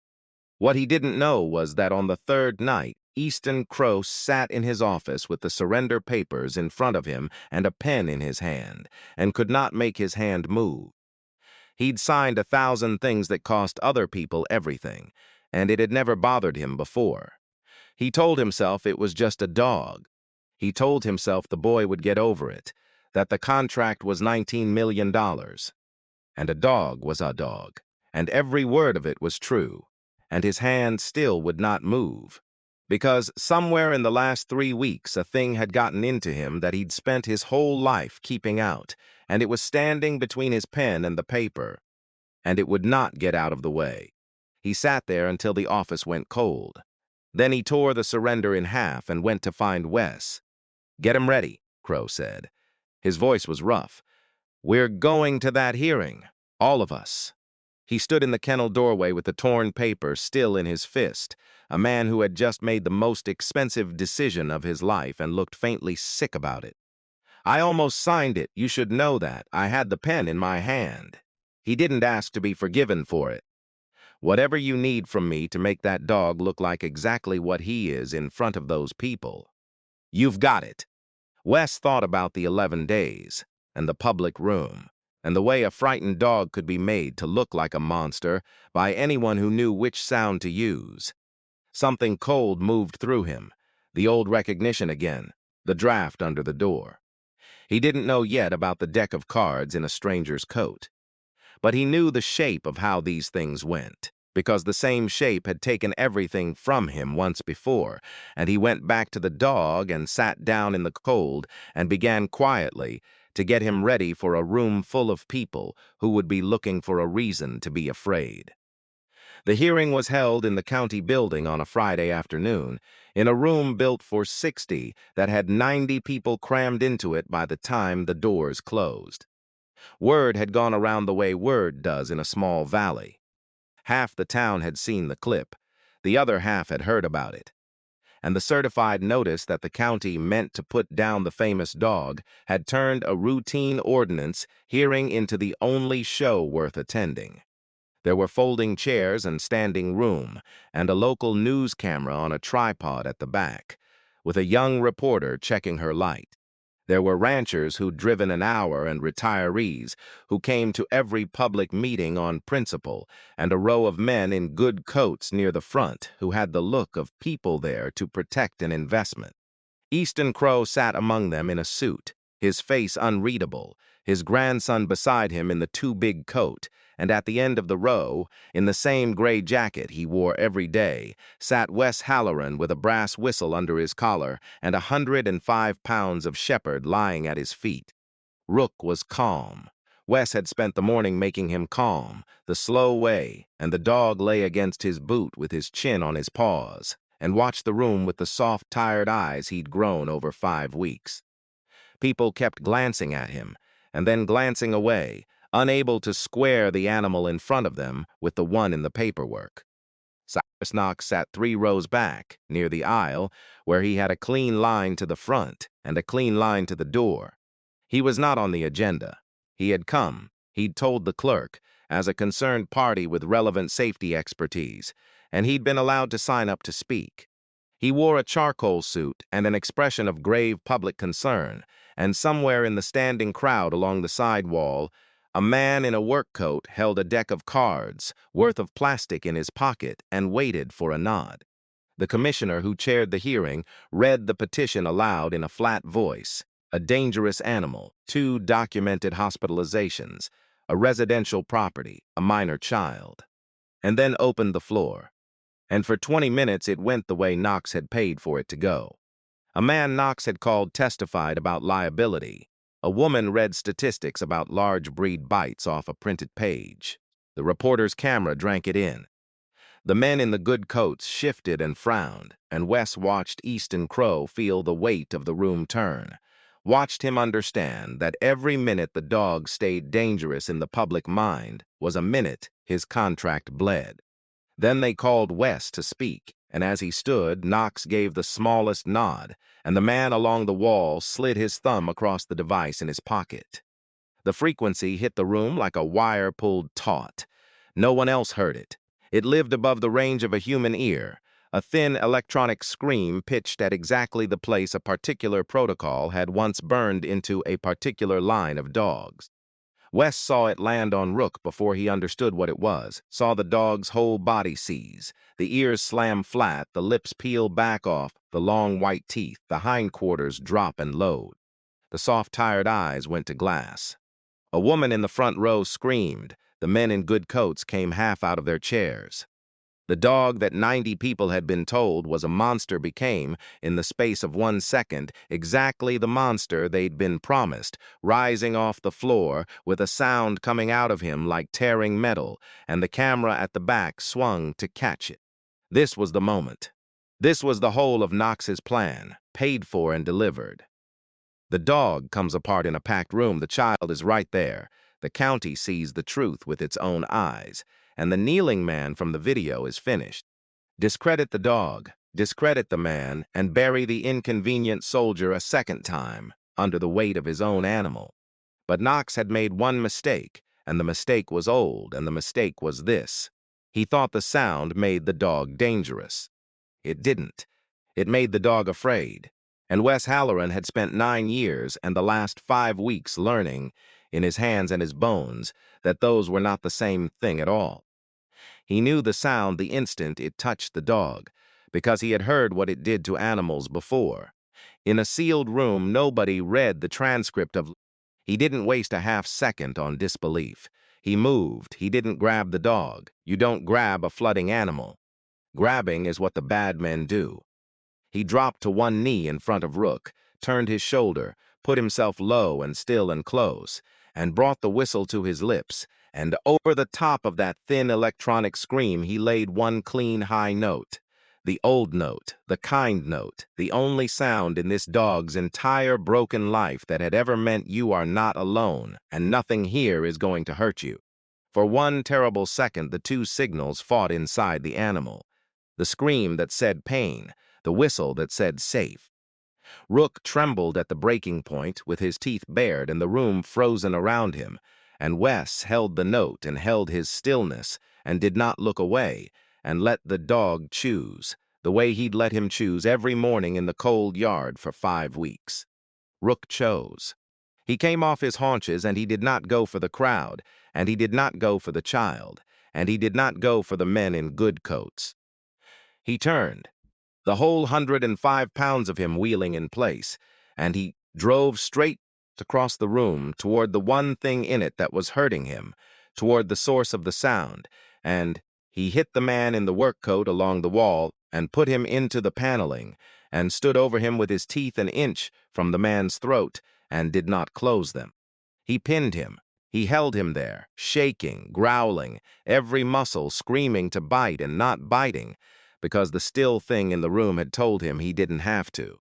What he didn't know was that on the third night, Easton Crow sat in his office with the surrender papers in front of him and a pen in his hand, and could not make his hand move. He'd signed 1,000 things that cost other people everything, and it had never bothered him before. He told himself it was just a dog. He told himself the boy would get over it, that the contract was $19 million. And a dog was a dog, and every word of it was true, and his hand still would not move. Because somewhere in the last 3 weeks a thing had gotten into him that he'd spent his whole life keeping out, and it was standing between his pen and the paper, and it would not get out of the way. He sat there until the office went cold. Then he tore the surrender in half and went to find Wes. "Get him ready," Crow said. His voice was rough. "We're going to that hearing, all of us." He stood in the kennel doorway with the torn paper still in his fist, a man who had just made the most expensive decision of his life and looked faintly sick about it. "I almost signed it, you should know that. I had the pen in my hand." He didn't ask to be forgiven for it. "Whatever you need from me to make that dog look like exactly what he is in front of those people, you've got it." Wes thought about the 11 days, and the public room, and the way a frightened dog could be made to look like a monster by anyone who knew which sound to use. Something cold moved through him, the old recognition again, the draft under the door. He didn't know yet about the deck of cards in a stranger's coat. But he knew the shape of how these things went, because the same shape had taken everything from him once before, and he went back to the dog and sat down in the cold and began quietly to get him ready for a room full of people who would be looking for a reason to be afraid. The hearing was held in the county building on a Friday afternoon, in a room built for 60 that had 90 people crammed into it by the time the doors closed. Word had gone around the way word does in a small valley. Half the town had seen the clip, the other half had heard about it. And the certified notice that the county meant to put down the famous dog had turned a routine ordinance hearing into the only show worth attending. There were folding chairs and standing room, and a local news camera on a tripod at the back, with a young reporter checking her light. There were ranchers who'd driven an hour and retirees who came to every public meeting on principle, and a row of men in good coats near the front who had the look of people there to protect an investment. Easton Crow sat among them in a suit, his face unreadable, his grandson beside him in the too big coat, and at the end of the row, in the same gray jacket he wore every day, sat Wes Halloran with a brass whistle under his collar and 105 pounds of shepherd lying at his feet. Rook was calm. Wes had spent the morning making him calm, the slow way, and the dog lay against his boot with his chin on his paws, and watched the room with the soft, tired eyes he'd grown over 5 weeks. People kept glancing at him, and then glancing away, unable to square the animal in front of them with the one in the paperwork. Cyrus Knox sat 3 rows back, near the aisle, where he had a clean line to the front and a clean line to the door. He was not on the agenda. He had come, he'd told the clerk, as a concerned party with relevant safety expertise, and he'd been allowed to sign up to speak. He wore a charcoal suit and an expression of grave public concern, and somewhere in the standing crowd along the side wall, a man in a work coat held a deck of cards, worth of plastic in his pocket, and waited for a nod. The commissioner who chaired the hearing read the petition aloud in a flat voice. A dangerous animal, 2 documented hospitalizations, a residential property, a minor child. And then opened the floor. And for 20 minutes it went the way Knox had paid for it to go. A man Knox had called testified about liability. A woman read statistics about large breed bites off a printed page. The reporter's camera drank it in. The men in the good coats shifted and frowned, and Wes watched Easton Crow feel the weight of the room turn. Watched him understand that every minute the dog stayed dangerous in the public mind was a minute his contract bled. Then they called Wes to speak, and as he stood, Knox gave the smallest nod, and the man along the wall slid his thumb across the device in his pocket. The frequency hit the room like a wire pulled taut. No one else heard it. It lived above the range of a human ear, a thin electronic scream pitched at exactly the place a particular protocol had once burned into a particular line of dogs. Wes saw it land on Rook before he understood what it was, saw the dog's whole body seize, the ears slam flat, the lips peel back off, the long white teeth, the hindquarters drop and load. The soft, tired eyes went to glass. A woman in the front row screamed. The men in good coats came half out of their chairs. The dog that 90 people had been told was a monster became, in the space of 1 second, exactly the monster they'd been promised, rising off the floor with a sound coming out of him like tearing metal, and the camera at the back swung to catch it. This was the moment. This was the whole of Knox's plan, paid for and delivered. The dog comes apart in a packed room. The child is right there. The county sees the truth with its own eyes, and the kneeling man from the video is finished. Discredit the dog, discredit the man, and bury the inconvenient soldier a second time under the weight of his own animal. But Knox had made one mistake, and the mistake was old, and the mistake was this. He thought the sound made the dog dangerous. It didn't. It made the dog afraid. And Wes Halloran had spent 9 years and the last 5 weeks learning, in his hands and his bones, that those were not the same thing at all. He knew the sound the instant it touched the dog, because he had heard what it did to animals before. In a sealed room, nobody read the transcript of. He didn't waste a half-second on disbelief. He moved. He didn't grab the dog. You don't grab a flooding animal. Grabbing is what the bad men do. He dropped to one knee in front of Rook, turned his shoulder, put himself low and still and close, and brought the whistle to his lips, and over the top of that thin electronic scream he laid one clean high note. The old note, the kind note, the only sound in this dog's entire broken life that had ever meant you are not alone, and nothing here is going to hurt you. For 1 terrible second the 2 signals fought inside the animal. The scream that said pain, the whistle that said safe. Rook trembled at the breaking point with his teeth bared and the room frozen around him, and Wes held the note and held his stillness and did not look away and let the dog choose, the way he'd let him choose every morning in the cold yard for 5 weeks. Rook chose. He came off his haunches, and he did not go for the crowd, and he did not go for the child, and he did not go for the men in good coats. He turned, the whole 105 pounds of him wheeling in place, and he drove straight across the room toward the one thing in it that was hurting him, toward the source of the sound, and he hit the man in the work coat along the wall and put him into the paneling, and stood over him with his teeth an inch from the man's throat, and did not close them. He pinned him. He held him there, shaking, growling, every muscle screaming to bite and not biting, because the still thing in the room had told him he didn't have to.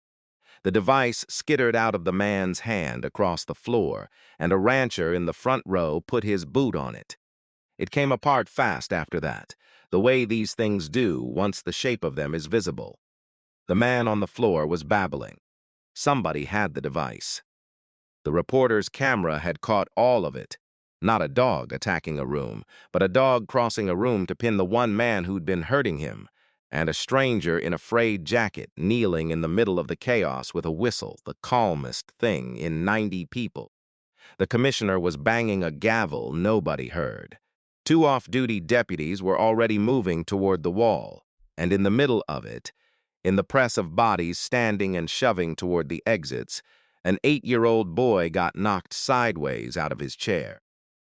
The device skittered out of the man's hand across the floor, and a rancher in the front row put his boot on it. It came apart fast after that, the way these things do once the shape of them is visible. The man on the floor was babbling. Somebody had the device. The reporter's camera had caught all of it. Not a dog attacking a room, but a dog crossing a room to pin the one man who'd been hurting him, and a stranger in a frayed jacket kneeling in the middle of the chaos with a whistle, the calmest thing in 90 people. The commissioner was banging a gavel nobody heard. 2 off-duty deputies were already moving toward the wall, and in the middle of it, in the press of bodies standing and shoving toward the exits, an 8-year-old boy got knocked sideways out of his chair.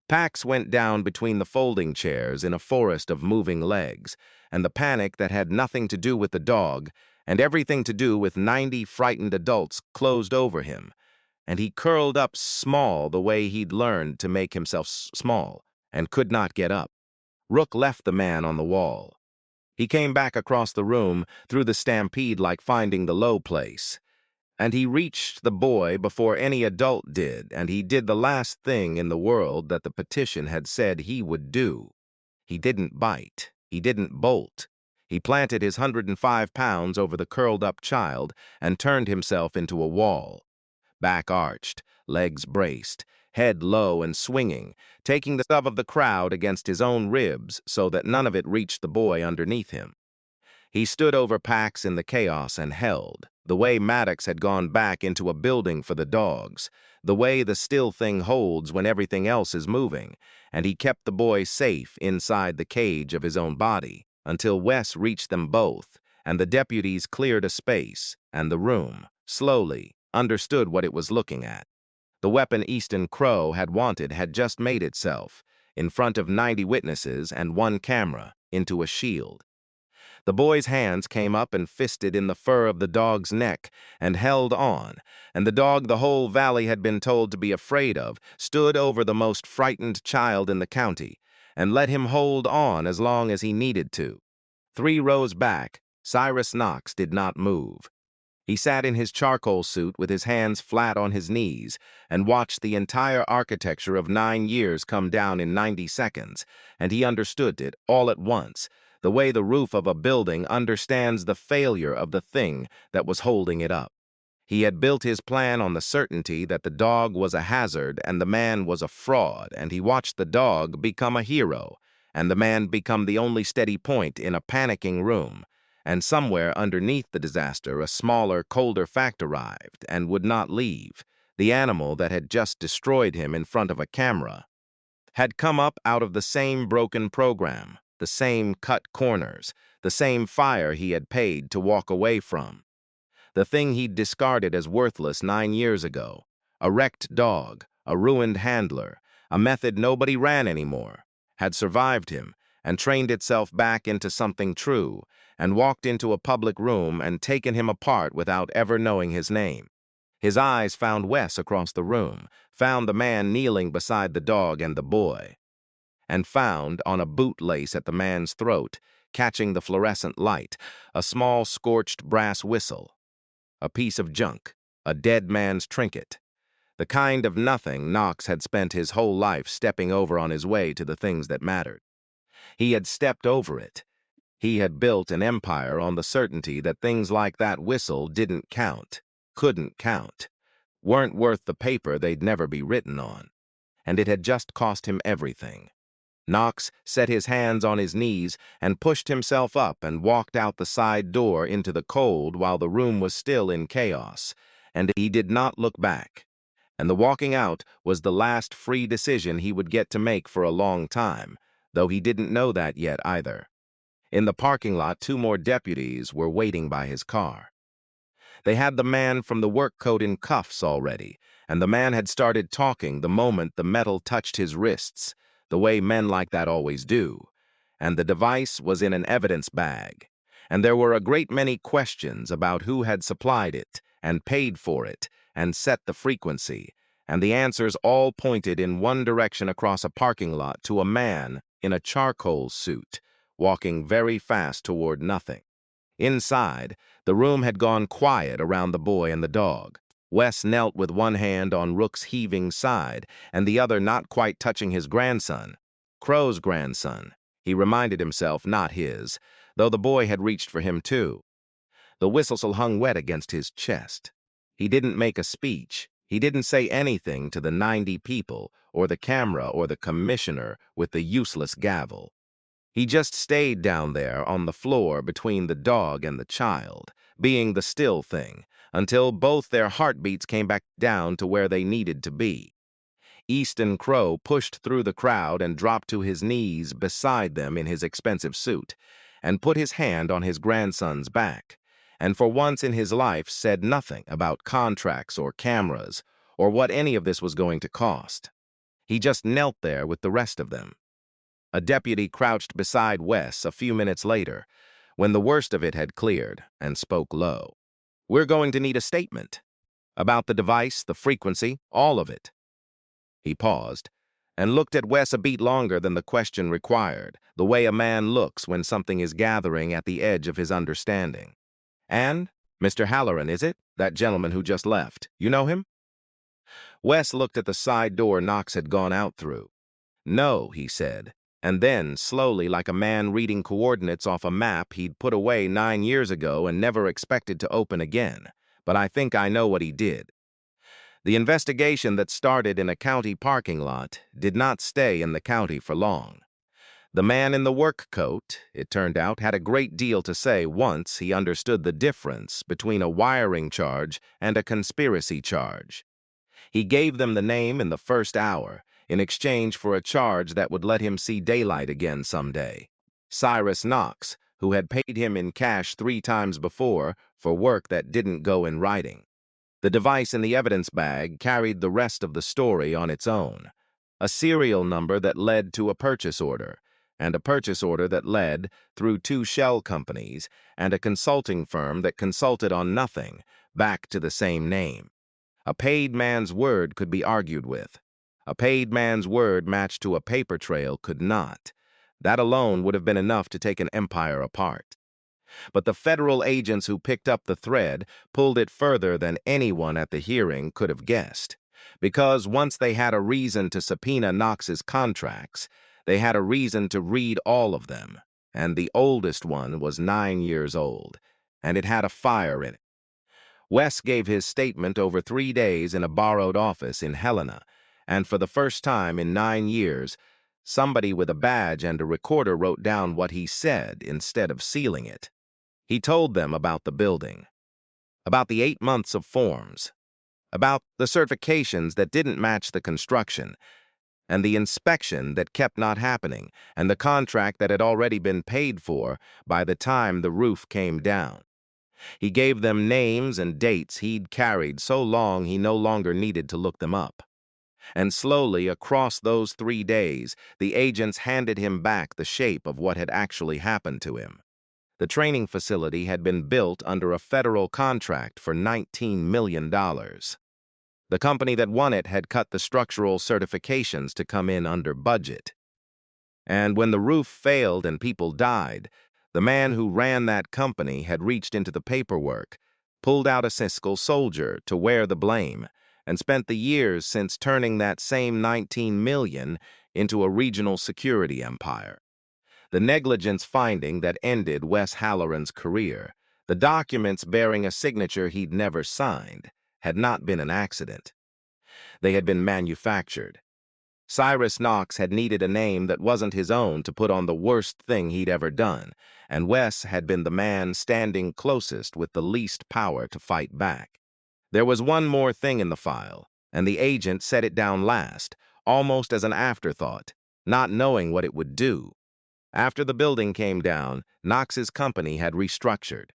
Pax went down between the folding chairs in a forest of moving legs, and the panic that had nothing to do with the dog and everything to do with 90 frightened adults closed over him, and he curled up small the way he'd learned to make himself small, and could not get up. Rook left the man on the wall. He came back across the room through the stampede like finding the low place. And he reached the boy before any adult did, and he did the last thing in the world that the petition had said he would do. He didn't bite. He didn't bolt. He planted his 105 pounds over the curled-up child and turned himself into a wall. Back arched, legs braced, head low and swinging, taking the shove of the crowd against his own ribs so that none of it reached the boy underneath him. He stood over Pax in the chaos and held, the way Maddox had gone back into a building for the dogs, the way the still thing holds when everything else is moving, and he kept the boy safe inside the cage of his own body until Wes reached them both, and the deputies cleared a space, and the room, slowly, understood what it was looking at. The weapon Easton Crow had wanted had just made itself, in front of 90 witnesses and 1 camera, into a shield. The boy's hands came up and fisted in the fur of the dog's neck and held on, and the dog the whole valley had been told to be afraid of stood over the most frightened child in the county and let him hold on as long as he needed to. 3 rows back, Cyrus Knox did not move. He sat in his charcoal suit with his hands flat on his knees and watched the entire architecture of 9 years come down in 90 seconds, and he understood it all at once, the way the roof of a building understands the failure of the thing that was holding it up. He had built his plan on the certainty that the dog was a hazard and the man was a fraud, and he watched the dog become a hero, and the man become the only steady point in a panicking room. And somewhere underneath the disaster, a smaller, colder fact arrived and would not leave. The animal that had just destroyed him in front of a camera had come up out of the same broken program, the same cut corners, the same fire he had paid to walk away from. The thing he'd discarded as worthless 9 years ago, a wrecked dog, a ruined handler, a method nobody ran anymore, had survived him and trained itself back into something true, and walked into a public room and taken him apart without ever knowing his name. His eyes found Wes across the room, found the man kneeling beside the dog and the boy, and found, on a bootlace at the man's throat, catching the fluorescent light, a small scorched brass whistle, a piece of junk, a dead man's trinket, the kind of nothing Knox had spent his whole life stepping over on his way to the things that mattered. He had stepped over it. He had built an empire on the certainty that things like that whistle didn't count, couldn't count, weren't worth the paper they'd never be written on, and it had just cost him everything. Knox set his hands on his knees and pushed himself up and walked out the side door into the cold while the room was still in chaos, and he did not look back. And the walking out was the last free decision he would get to make for a long time, though he didn't know that yet either. In the parking lot, 2 more deputies were waiting by his car. They had the man from the work coat in cuffs already, and the man had started talking the moment the metal touched his wrists, the way men like that always do. And the device was in an evidence bag, and there were a great many questions about who had supplied it, and paid for it, and set the frequency, and the answers all pointed in one direction across a parking lot to a man in a charcoal suit, walking very fast toward nothing. Inside, the room had gone quiet around the boy and the dog. Wes knelt with one hand on Rook's heaving side and the other not quite touching his grandson. Crow's grandson, he reminded himself, not his, though the boy had reached for him too. The whistle hung wet against his chest. He didn't make a speech. He didn't say anything to the 90 people, or the camera, or the commissioner with the useless gavel. He just stayed down there on the floor between the dog and the child, being the still thing, until both their heartbeats came back down to where they needed to be. Easton Crow pushed through the crowd and dropped to his knees beside them in his expensive suit, and put his hand on his grandson's back, and for once in his life said nothing about contracts or cameras, or what any of this was going to cost. He just knelt there with the rest of them. A deputy crouched beside Wes a few minutes later, when the worst of it had cleared, and spoke low. "We're going to need a statement. About the device, the frequency, all of it." He paused, and looked at Wes a beat longer than the question required, the way a man looks when something is gathering at the edge of his understanding. "And? Mr. Halloran, is it? That gentleman who just left. You know him?" Wes looked at the side door Knox had gone out through. "No," he said. And then, slowly, like a man reading coordinates off a map he'd put away 9 years ago and never expected to open again, "but I think I know what he did." The investigation that started in a county parking lot did not stay in the county for long. The man in the work coat, it turned out, had a great deal to say once he understood the difference between a wiring charge and a conspiracy charge. He gave them the name in the first hour, in exchange for a charge that would let him see daylight again someday. Cyrus Knox, who had paid him in cash 3 times before for work that didn't go in writing. The device in the evidence bag carried the rest of the story on its own. A serial number that led to a purchase order, and a purchase order that led, through 2 shell companies, and a consulting firm that consulted on nothing, back to the same name. A paid man's word could be argued with. A paid man's word matched to a paper trail could not. That alone would have been enough to take an empire apart. But the federal agents who picked up the thread pulled it further than anyone at the hearing could have guessed. Because once they had a reason to subpoena Knox's contracts, they had a reason to read all of them. And the oldest one was 9 years old, and it had a fire in it. Wes gave his statement over 3 days in a borrowed office in Helena, and for the first time in 9 years, somebody with a badge and a recorder wrote down what he said instead of sealing it. He told them about the building, about the 8 months of forms, about the certifications that didn't match the construction, and the inspection that kept not happening, and the contract that had already been paid for by the time the roof came down. He gave them names and dates he'd carried so long he no longer needed to look them up. And slowly, across those 3 days, the agents handed him back the shape of what had actually happened to him. The training facility had been built under a federal contract for $19 million. The company that won it had cut the structural certifications to come in under budget. And when the roof failed and people died, the man who ran that company had reached into the paperwork, pulled out a fiscal soldier to wear the blame, and spent the years since turning that same $19 million into a regional security empire. The negligence finding that ended Wes Halloran's career, the documents bearing a signature he'd never signed, had not been an accident. They had been manufactured. Cyrus Knox had needed a name that wasn't his own to put on the worst thing he'd ever done, and Wes had been the man standing closest with the least power to fight back. There was one more thing in the file, and the agent set it down last, almost as an afterthought, not knowing what it would do. After the building came down, Knox's company had restructured.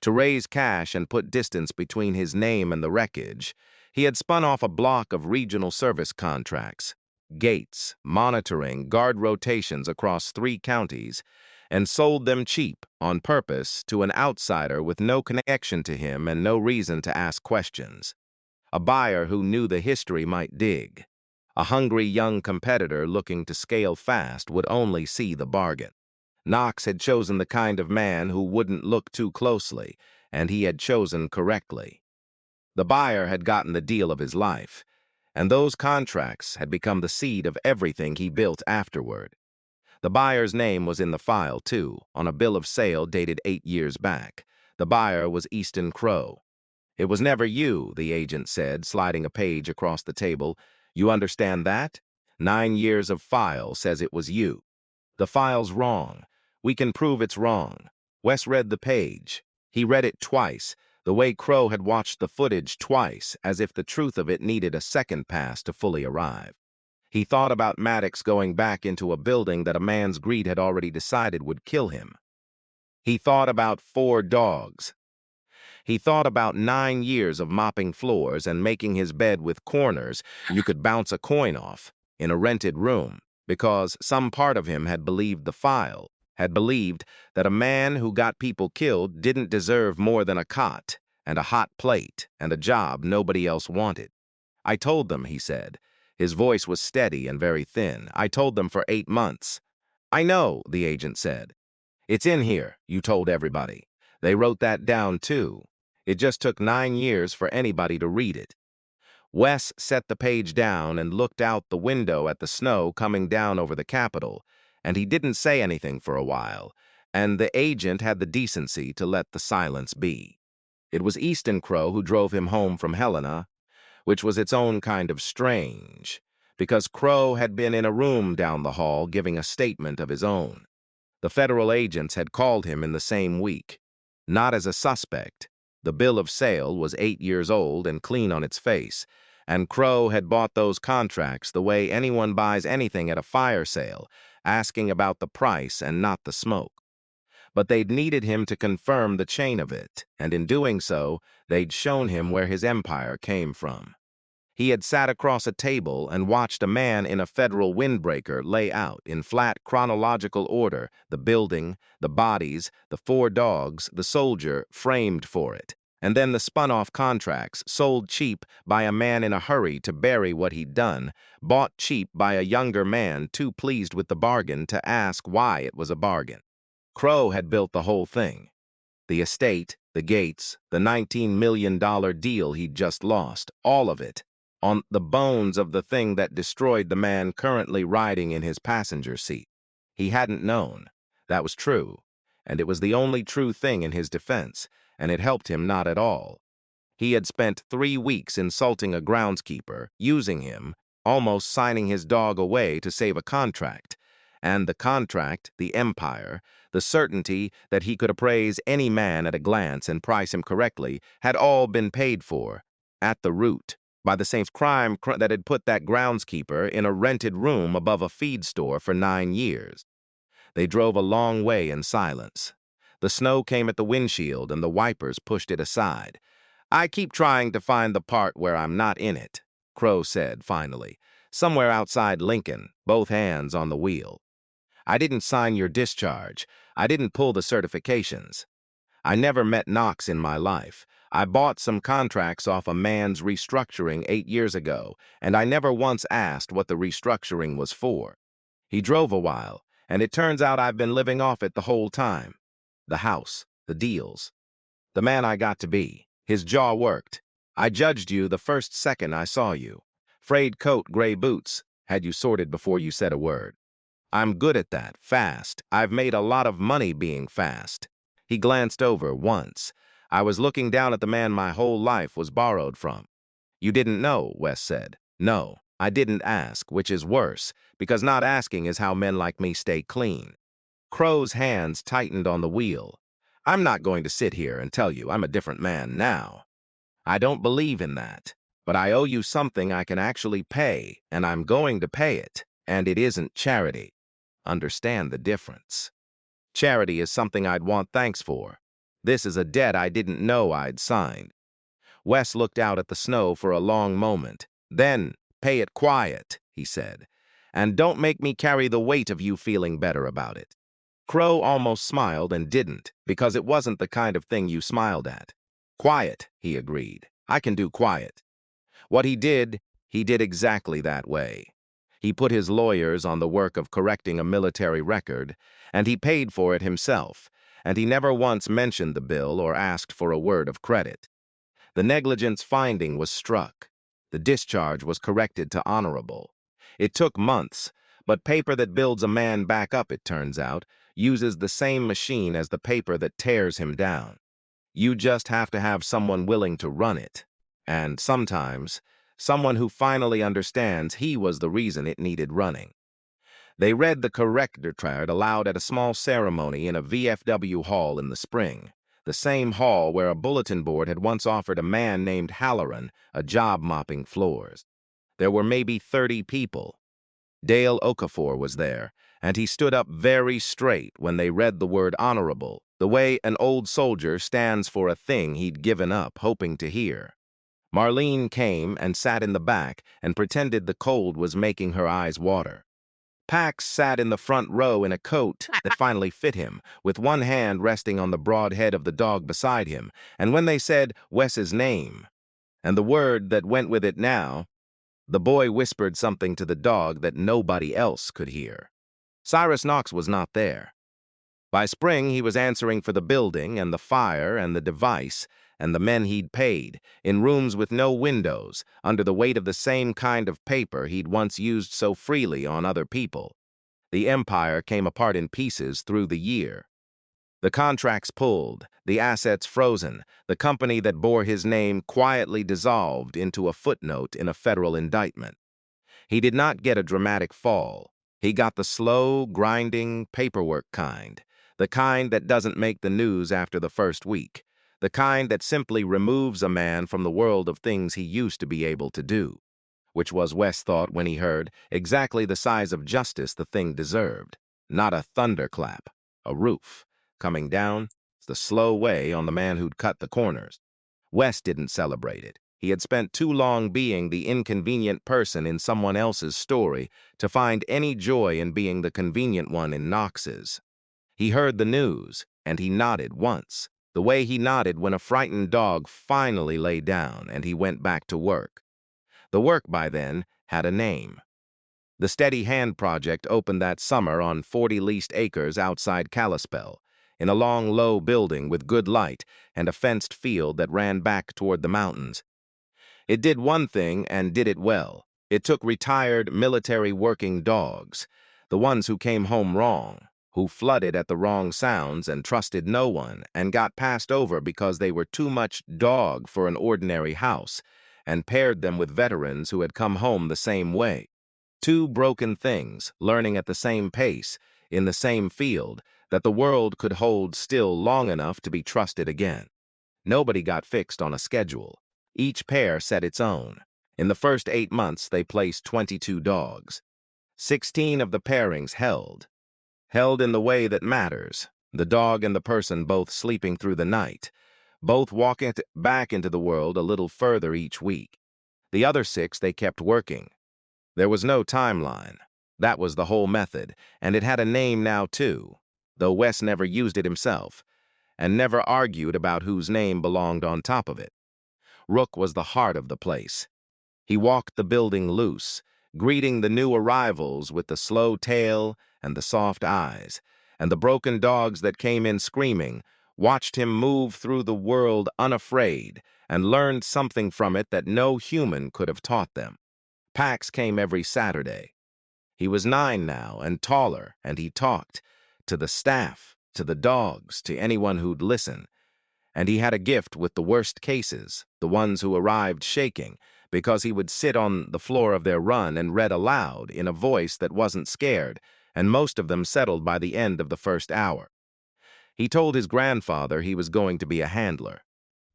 To raise cash and put distance between his name and the wreckage, he had spun off a block of regional service contracts, gates, monitoring, guard rotations across 3 counties, and sold them cheap on purpose to an outsider with no connection to him and no reason to ask questions. A buyer who knew the history might dig. A hungry young competitor looking to scale fast would only see the bargain. Knox had chosen the kind of man who wouldn't look too closely, and he had chosen correctly. The buyer had gotten the deal of his life, and those contracts had become the seed of everything he built afterward. The buyer's name was in the file, too, on a bill of sale dated 8 years back. The buyer was Easton Crow. "It was never you," the agent said, sliding a page across the table. "You understand that? 9 years of file says it was you. The file's wrong. We can prove it's wrong." Wes read the page. He read it twice, the way Crow had watched the footage twice, as if the truth of it needed a second pass to fully arrive. He thought about Maddox going back into a building that a man's greed had already decided would kill him. He thought about 4 dogs. He thought about 9 years of mopping floors and making his bed with corners you could bounce a coin off in a rented room, because some part of him had believed the file, had believed that a man who got people killed didn't deserve more than a cot and a hot plate and a job nobody else wanted. "I told them," he said. His voice was steady and very thin. "I told them for 8 months. "I know," the agent said. "It's in here, you told everybody. They wrote that down, too. It just took 9 years for anybody to read it." Wes set the page down and looked out the window at the snow coming down over the Capitol, and he didn't say anything for a while, and the agent had the decency to let the silence be. It was Easton Crow who drove him home from Helena, which was its own kind of strange, because Crow had been in a room down the hall giving a statement of his own. The federal agents had called him in the same week, not as a suspect. The bill of sale was 8 years old and clean on its face, and Crow had bought those contracts the way anyone buys anything at a fire sale, asking about the price and not the smoke. But they'd needed him to confirm the chain of it, and in doing so, they'd shown him where his empire came from. He had sat across a table and watched a man in a federal windbreaker lay out, in flat chronological order, the building, the bodies, the 4 dogs, the soldier framed for it, and then the spun-off contracts, sold cheap by a man in a hurry to bury what he'd done, bought cheap by a younger man too pleased with the bargain to ask why it was a bargain. Crow had built the whole thing. The estate, the gates, the $19 million deal he'd just lost, all of it, on the bones of the thing that destroyed the man currently riding in his passenger seat. He hadn't known. That was true, and it was the only true thing in his defense, and it helped him not at all. He had spent 3 weeks insulting a groundskeeper, using him, almost signing his dog away to save a contract. And the contract, the empire, the certainty that he could appraise any man at a glance and price him correctly, had all been paid for, at the root, by the same crime that had put that groundskeeper in a rented room above a feed store for 9 years. They drove a long way in silence. The snow came at the windshield and the wipers pushed it aside. "I keep trying to find the part where I'm not in it," Crow said finally. "Somewhere outside Lincoln, both hands on the wheel. I didn't sign your discharge. I didn't pull the certifications. I never met Knox in my life. I bought some contracts off a man's restructuring 8 years ago, and I never once asked what the restructuring was for. He drove a while, and it turns out I've been living off it the whole time. The house, the deals. The man I got to be." His jaw worked. "I judged you the first second I saw you. Frayed coat, gray boots. Had you sorted before you said a word. I'm good at that, fast. I've made a lot of money being fast." He glanced over once. "I was looking down at the man my whole life was borrowed from." "You didn't know," Wes said. "No, I didn't ask, which is worse, because not asking is how men like me stay clean." Crow's hands tightened on the wheel. "I'm not going to sit here and tell you I'm a different man now." I don't believe in that. But I owe you something I can actually pay, and I'm going to pay it. And it isn't charity. Understand the difference. Charity is something I'd want thanks for. This is a debt I didn't know I'd signed. Wes looked out at the snow for a long moment. Then, pay it quiet, he said. And don't make me carry the weight of you feeling better about it. Crow almost smiled and didn't, because it wasn't the kind of thing you smiled at. Quiet, he agreed. I can do quiet. What he did exactly that way. He put his lawyers on the work of correcting a military record, and he paid for it himself, and he never once mentioned the bill or asked for a word of credit. The negligence finding was struck. The discharge was corrected to honorable. It took months, but paper that builds a man back up, it turns out, uses the same machine as the paper that tears him down. You just have to have someone willing to run it. And sometimes, someone who finally understands he was the reason it needed running. They read the corrector aloud at a small ceremony in a VFW hall in the spring, the same hall where a bulletin board had once offered a man named Halloran a job mopping floors. There were maybe 30 people. Dale Okafor was there, and he stood up very straight when they read the word honorable, the way an old soldier stands for a thing he'd given up, hoping to hear. Marlene came and sat in the back and pretended the cold was making her eyes water. Pax sat in the front row in a coat that finally fit him, with one hand resting on the broad head of the dog beside him, and when they said Wes's name, and the word that went with it now, the boy whispered something to the dog that nobody else could hear. Cyrus Knox was not there. By spring, he was answering for the building and the fire and the device and the men he'd paid, in rooms with no windows, under the weight of the same kind of paper he'd once used so freely on other people. The empire came apart in pieces through the year. The contracts pulled, the assets frozen, the company that bore his name quietly dissolved into a footnote in a federal indictment. He did not get a dramatic fall. He got the slow, grinding, paperwork kind, the kind that doesn't make the news after the first week, the kind that simply removes a man from the world of things he used to be able to do, which was, Wes thought when he heard, exactly the size of justice the thing deserved. Not a thunderclap, a roof, coming down the slow way on the man who'd cut the corners. Wes didn't celebrate it. He had spent too long being the inconvenient person in someone else's story to find any joy in being the convenient one in Knox's. He heard the news, and he nodded once, the way he nodded when a frightened dog finally lay down and he went back to work. The work, by then, had a name. The Steady Hand Project opened that summer on 40 leased acres outside Kalispell, in a long, low building with good light and a fenced field that ran back toward the mountains. It did one thing and did it well. It took retired military working dogs, the ones who came home wrong, who flooded at the wrong sounds and trusted no one and got passed over because they were too much dog for an ordinary house, and paired them with veterans who had come home the same way. Two broken things, learning at the same pace, in the same field, that the world could hold still long enough to be trusted again. Nobody got fixed on a schedule. Each pair set its own. In the first 8 months, they placed 22 dogs. 16 of the pairings held in the way that matters, the dog and the person both sleeping through the night, both walking back into the world a little further each week. The other 6 they kept working. There was no timeline. That was the whole method, and it had a name now too, though Wes never used it himself, and never argued about whose name belonged on top of it. Rook was the heart of the place. He walked the building loose, greeting the new arrivals with the slow tail and the soft eyes, and the broken dogs that came in screaming watched him move through the world unafraid and learned something from it that no human could have taught them. Pax came every Saturday. He was 9 now and taller, and he talked to the staff, to the dogs, to anyone who'd listen. And he had a gift with the worst cases, the ones who arrived shaking, because he would sit on the floor of their run and read aloud in a voice that wasn't scared, and most of them settled by the end of the first hour. He told his grandfather he was going to be a handler.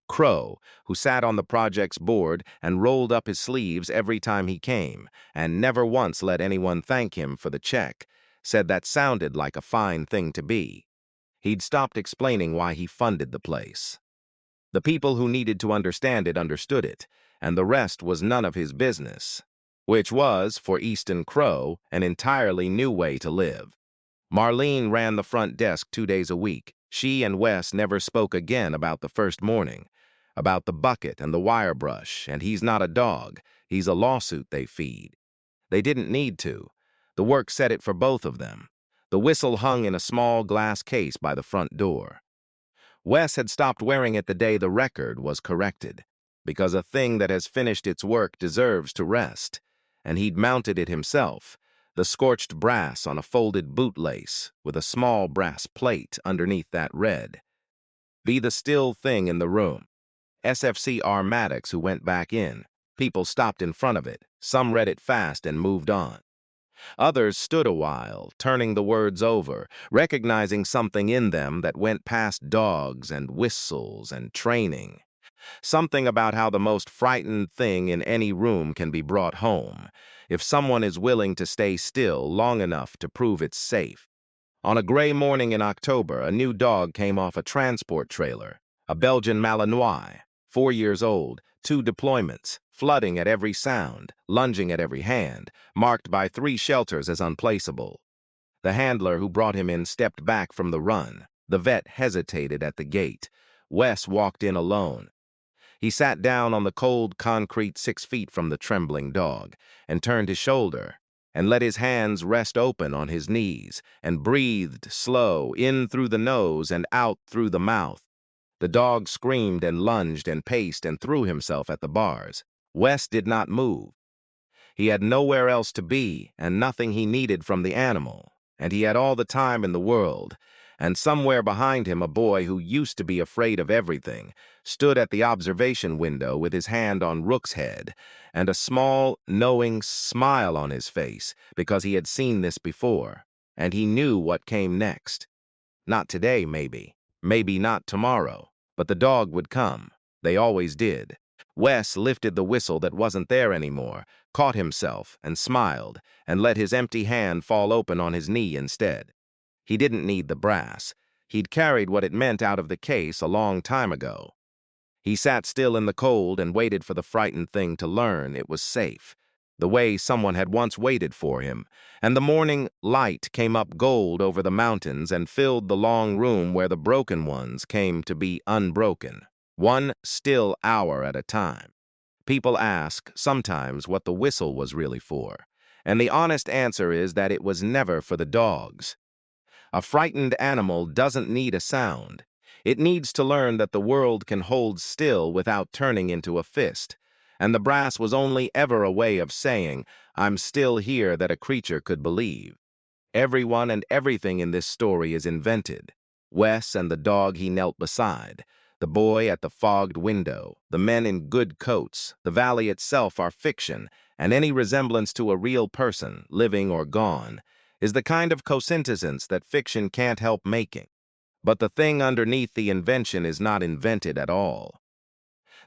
Crow, who sat on the project's board and rolled up his sleeves every time he came, and never once let anyone thank him for the check, said that sounded like a fine thing to be. He'd stopped explaining why he funded the place. The people who needed to understand it understood it, and the rest was none of his business, which was, for Easton Crow, an entirely new way to live. Marlene ran the front desk 2 days a week. She and Wes never spoke again about the first morning, about the bucket and the wire brush, and he's not a dog, he's a lawsuit they feed. They didn't need to. The work said it for both of them. The whistle hung in a small glass case by the front door. Wes had stopped wearing it the day the record was corrected, because a thing that has finished its work deserves to rest, and he'd mounted it himself, the scorched brass on a folded bootlace with a small brass plate underneath that read, "Be the still thing in the room." SFCR Maddox, who went back in. People stopped in front of it. Some read it fast and moved on. Others stood a while, turning the words over, recognizing something in them that went past dogs and whistles and training. Something about how the most frightened thing in any room can be brought home, if someone is willing to stay still long enough to prove it's safe. On a gray morning in October, a new dog came off a transport trailer, a Belgian Malinois, 4 years old, 2 deployments, flooding at every sound, lunging at every hand, marked by 3 shelters as unplaceable. The handler who brought him in stepped back from the run. The vet hesitated at the gate. Wes walked in alone. He sat down on the cold concrete 6 feet from the trembling dog, and turned his shoulder, and let his hands rest open on his knees, and breathed slow, in through the nose and out through the mouth. The dog screamed and lunged and paced and threw himself at the bars. Wes did not move. He had nowhere else to be, and nothing he needed from the animal, and he had all the time in the world. And somewhere behind him, a boy who used to be afraid of everything stood at the observation window with his hand on Rook's head and a small, knowing smile on his face because he had seen this before, and he knew what came next. Not today, maybe. Maybe not tomorrow. But the dog would come. They always did. Wes lifted the whistle that wasn't there anymore, caught himself, and smiled, and let his empty hand fall open on his knee instead. He didn't need the brass. He'd carried what it meant out of the case a long time ago. He sat still in the cold and waited for the frightened thing to learn it was safe, the way someone had once waited for him, and the morning light came up gold over the mountains and filled the long room where the broken ones came to be unbroken, 1 still hour at a time. People ask, sometimes, what the whistle was really for, and the honest answer is that it was never for the dogs. A frightened animal doesn't need a sound. It needs to learn that the world can hold still without turning into a fist, and the brass was only ever a way of saying, "I'm still here," that a creature could believe. Everyone and everything in this story is invented. Wes and the dog he knelt beside, the boy at the fogged window, the men in good coats, the valley itself are fiction, and any resemblance to a real person, living or gone, is the kind of coincidence that fiction can't help making. But the thing underneath the invention is not invented at all.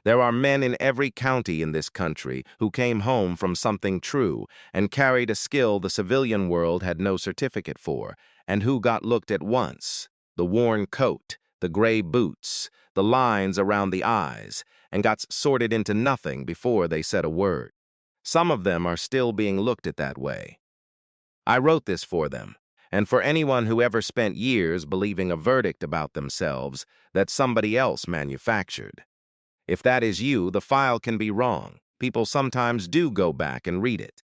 There are men in every county in this country who came home from something true and carried a skill the civilian world had no certificate for, and who got looked at once. The worn coat, the gray boots, the lines around the eyes, and got sorted into nothing before they said a word. Some of them are still being looked at that way. I wrote this for them, and for anyone who ever spent years believing a verdict about themselves that somebody else manufactured. If that is you, the file can be wrong. People sometimes do go back and read it.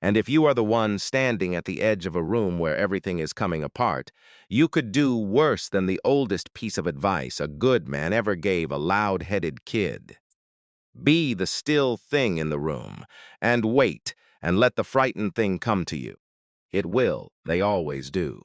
And if you are the one standing at the edge of a room where everything is coming apart, you could do worse than the oldest piece of advice a good man ever gave a loud-headed kid. Be the still thing in the room, and wait, and let the frightened thing come to you. It will, they always do.